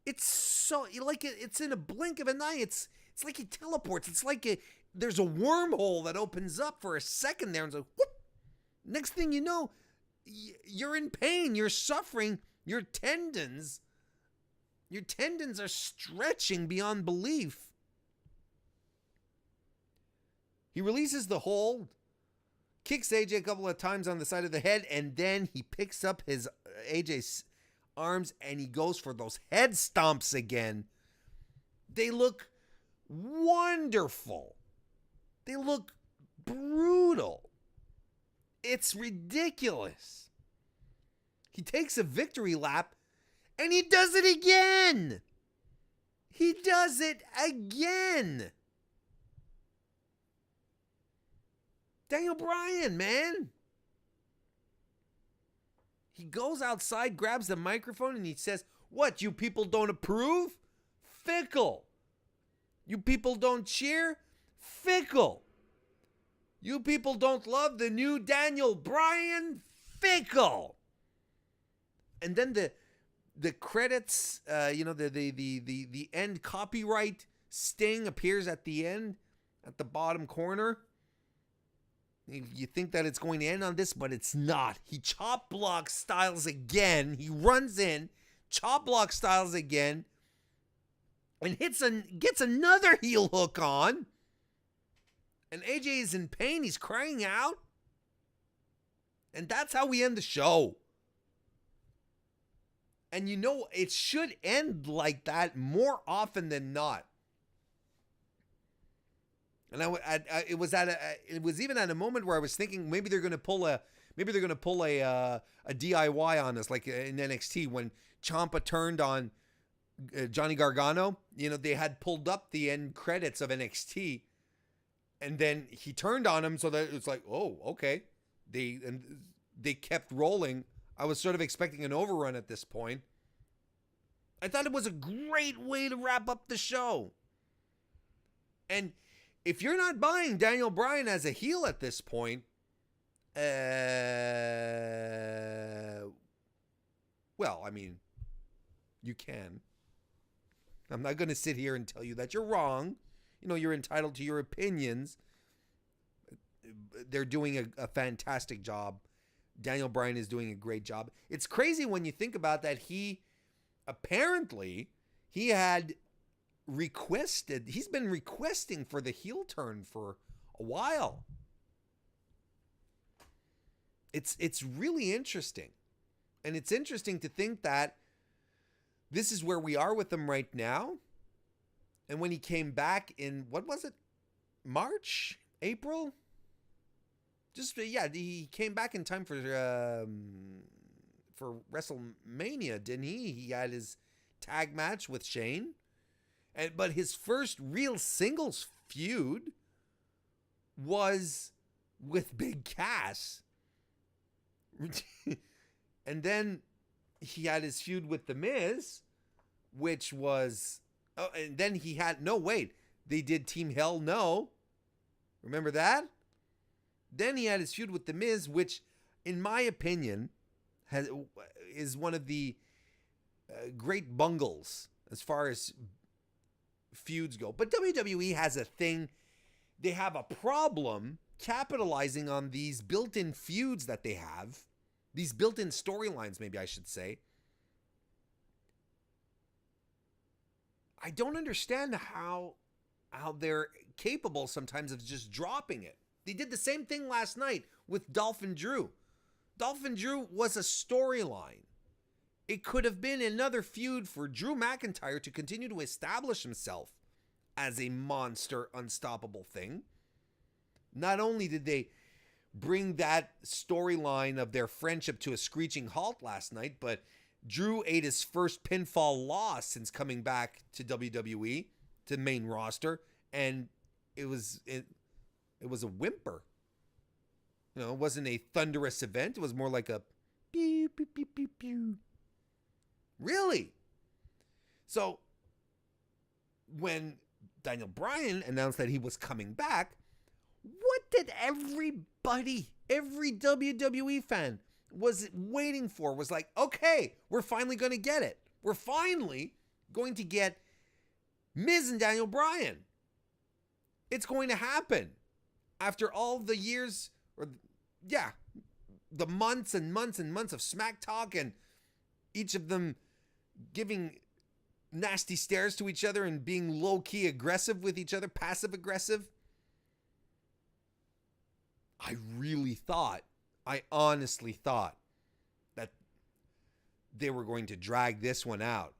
A: It's so, like, it's in a blink of an eye. It's like he teleports. It's like there's a wormhole that opens up for a second there, and it's like, whoop. Next thing you know, you're in pain. You're suffering. Your tendons are stretching beyond belief. He releases the hold, kicks AJ a couple of times on the side of the head, and then he picks up his AJ's arms and he goes for those head stomps again. They look wonderful. They look brutal. It's ridiculous. He takes a victory lap and he does it again. He does it again. Daniel Bryan, man. He goes outside, grabs the microphone, and he says, "What, you people don't approve? Fickle. You people don't cheer? Fickle. You people don't love the new Daniel Bryan? Fickle." And then the credits, the end copyright sting appears at the end, at the bottom corner. You think that it's going to end on this, but it's not. He chop block Styles again. He runs in, chop block Styles again, and gets another heel hook on. And AJ is in pain. He's crying out. And that's how we end the show. And you know, it should end like that more often than not. And it was even at a moment where I was thinking maybe they're going to pull a DIY on us, like in NXT when Ciampa turned on Johnny Gargano. You know, they had pulled up the end credits of NXT, and then he turned on him, so that it's like, oh, okay. They kept rolling. I was sort of expecting an overrun at this point. I thought it was a great way to wrap up the show. And if you're not buying Daniel Bryan as a heel at this point, well, I mean, you can. I'm not going to sit here and tell you that you're wrong. You know, you're entitled to your opinions. They're doing a fantastic job. Daniel Bryan is doing a great job. It's crazy when you think about that. He had he's been requesting for the heel turn for a while. It's really interesting. And it's interesting to think that this is where we are with him right now. And when he came back in, what was it? March? April? He came back in time for WrestleMania, didn't he? He had his tag match with Shane. But his first real singles feud was with Big Cass. And then he had his feud with The Miz, which was... Oh, and then he had... No, wait. They did Team Hell No. Remember that? Then he had his feud with The Miz, which, in my opinion, is one of the great bungles as far as feuds go. But WWE has a thing. They have a problem capitalizing on these built-in feuds that they have. These built-in storylines, maybe I should say. I don't understand how they're capable sometimes of just dropping it. They did the same thing last night with Dolph and Drew. Dolph and Drew was a storyline. It could have been another feud for Drew McIntyre to continue to establish himself as a monster, unstoppable thing. Not only did they bring that storyline of their friendship to a screeching halt last night, but Drew ate his first pinfall loss since coming back to WWE, to the main roster, and it was a whimper. You know, it wasn't a thunderous event. It was more like a pew, pew, pew, pew, pew. Really? So when Daniel Bryan announced that he was coming back, what did everybody, every WWE fan was waiting for? Was like, okay, we're finally going to get it. We're finally going to get Miz and Daniel Bryan. It's going to happen after all the years, the months and months and months of smack talk, and each of them giving nasty stares to each other and being low-key aggressive with each other, passive aggressive. I honestly thought that they were going to drag this one out.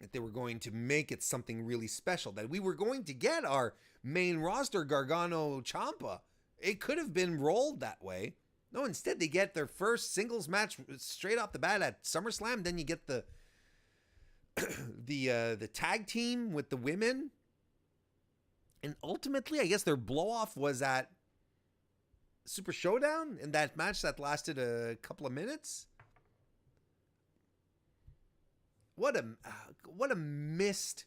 A: That they were going to make it something really special. That we were going to get our main roster Gargano Ciampa. It could have been rolled that way. No, instead they get their first singles match straight off the bat at SummerSlam. Then you get the the tag team with the women. And ultimately, I guess their blow-off was at Super Showdown in that match that lasted a couple of minutes. What a missed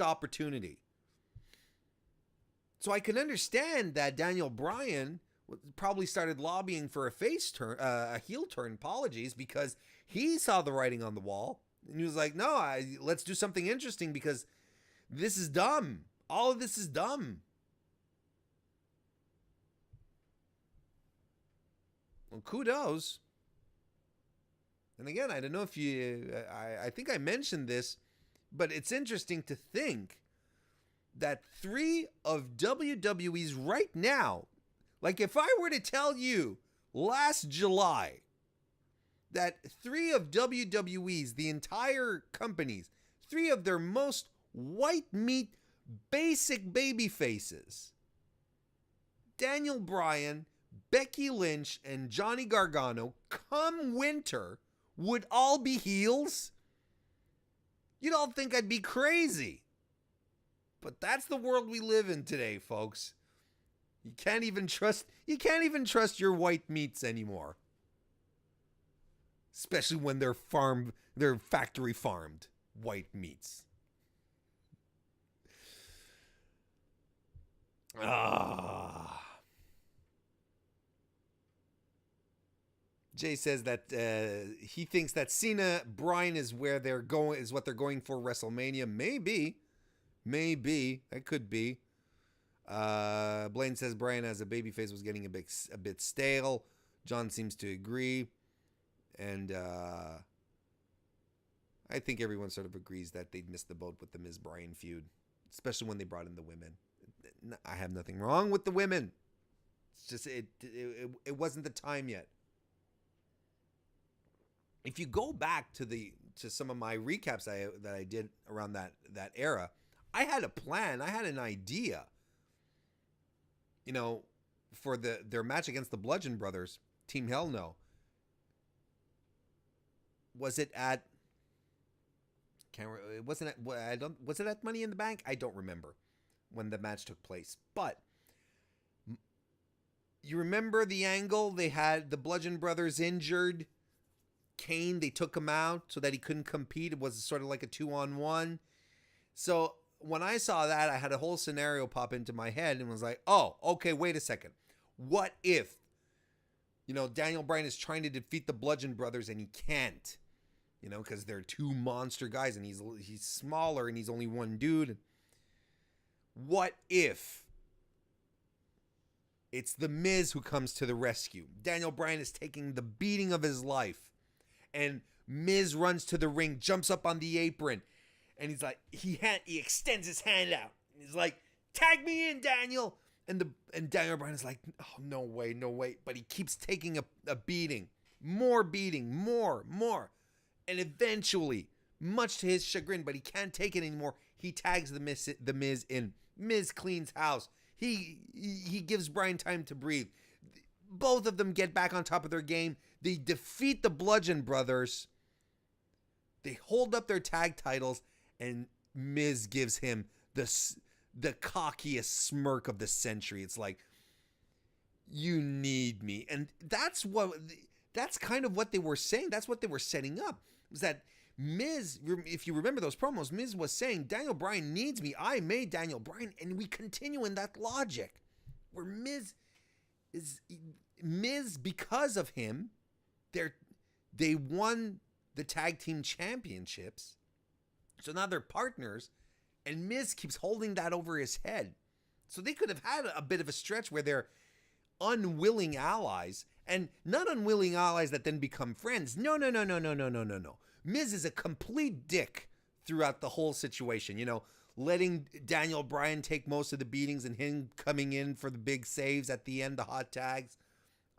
A: opportunity. So I can understand that Daniel Bryan probably started lobbying for a heel turn, apologies, because he saw the writing on the wall. And he was like, no, let's do something interesting because this is dumb. All of this is dumb. Well, kudos. And again, I don't know if I think I mentioned this, but it's interesting to think that 3 of WWE's right now, like if I were to tell you last July that 3 of WWE's, the entire companies, 3 of their most white meat basic baby faces, Daniel Bryan, Becky Lynch, and Johnny Gargano, come winter, would all be heels? You'd all think I'd be crazy. But that's the world we live in today, folks. You can't even trust your white meats anymore. Especially when they're factory farmed white meats. Jay says that he thinks that Cena Bryan is what they're going for WrestleMania. Maybe that could be. Blaine says Bryan as a babyface was getting a bit stale. John seems to agree, and I think everyone sort of agrees that they'd missed the boat with the Miz Bryan feud, especially when they brought in the women. I have nothing wrong with the women. It's just it wasn't the time yet. If you go back to some of my recaps that I did around that era, I had a plan. I had an idea. You know, for their match against the Bludgeon Brothers, Team Hell No. Was it at? Was it at Money in the Bank? I don't remember when the match took place, but you remember the angle they had the Bludgeon Brothers injured. Kane, they took him out so that he couldn't compete. It was sort of like a 2-on-1. So when I saw that, I had a whole scenario pop into my head and was like, oh, okay, wait a second. What if, Daniel Bryan is trying to defeat the Bludgeon Brothers and he can't, because they're 2 monster guys and he's smaller and he's only one dude. What if it's The Miz who comes to the rescue? Daniel Bryan is taking the beating of his life. And Miz runs to the ring, jumps up on the apron, and he's like, he extends his hand out. He's like, tag me in, Daniel. And Daniel Bryan is like, oh, no way. But he keeps taking a beating, more. And eventually, much to his chagrin, but he can't take it anymore, he tags the Miz in. Miz cleans house. He gives Bryan time to breathe. Both of them get back on top of their game. They defeat the Bludgeon Brothers. They hold up their tag titles, and Miz gives him the cockiest smirk of the century. It's like, you need me. And that's kind of what they were saying. That's what they were setting up. Was that Miz, if you remember those promos, Miz was saying, Daniel Bryan needs me. I made Daniel Bryan. And we continue in that logic where Miz, because of him, they won the tag team championships. So now they're partners. And Miz keeps holding that over his head. So they could have had a bit of a stretch where they're unwilling allies. And not unwilling allies that then become friends. No. Miz is a complete dick throughout the whole situation. You know, letting Daniel Bryan take most of the beatings and him coming in for the big saves at the end, the hot tags,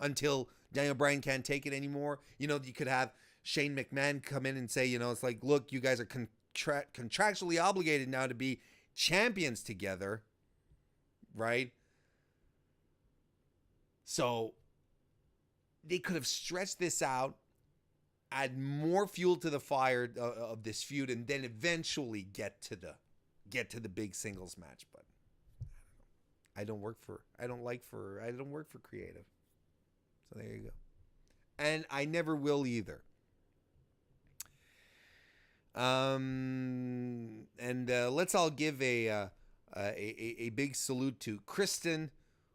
A: until Daniel Bryan can't take it anymore. You know, you could have Shane McMahon come in and say, you know, it's like, look, you guys are contractually obligated now to be champions together, right? So they could have stretched this out, add more fuel to the fire of this feud, and then eventually get to the big singles match. But I don't work for creative. So there you go. And I never will either. Let's all give a big salute to Kristen,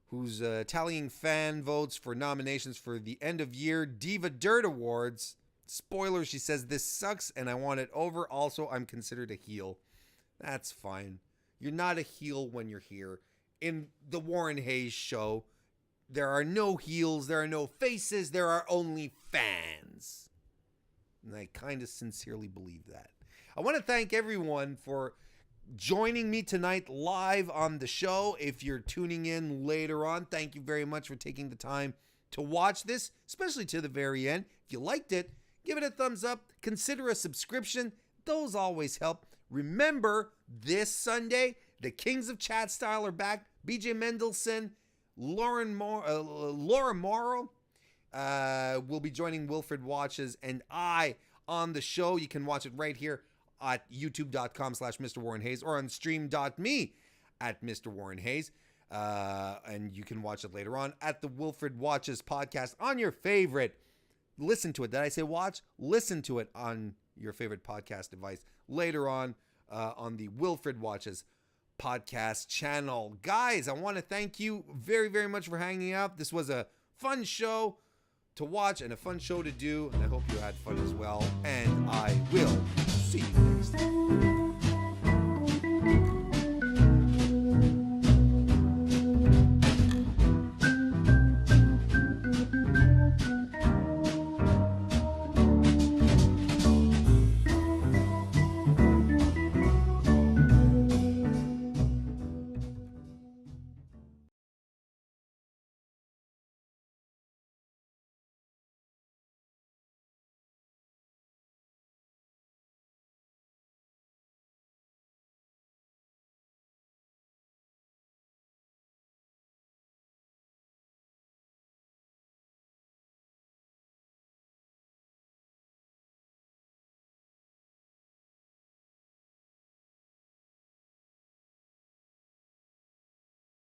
A: who's tallying fan votes for nominations for the end of year Diva Dirt Awards. Spoiler, she says, this sucks and I want it over. Also, I'm considered a heel. That's fine. You're not a heel when you're here. In the Warren Hayes show, there are no heels, there are no faces, there are only fans. And I kind of sincerely believe that. I want to thank everyone for joining me tonight live on the show. If you're tuning in later on, thank you very much for taking the time to watch this, especially to the very end. If you liked it, give it a thumbs up. Consider a subscription. Those always help. Remember, this Sunday, the Kings of Chat Style are back. BJ Mendelson, Laura Morrow will be joining Wilfred Watches and I on the show. You can watch it right here at youtube.com/Mr. Warren Hayes or on stream.me at Mr. Warren Hayes. And you can watch it later on at the Wilfred Watches podcast on your favorite. Listen to it. Did I say watch? Listen to it on your favorite podcast device later on the Wilfred Watches podcast channel. Guys, I want to thank you very, very much for hanging out. This was a fun show to watch and a fun show to do, and I hope you had fun as well. And I will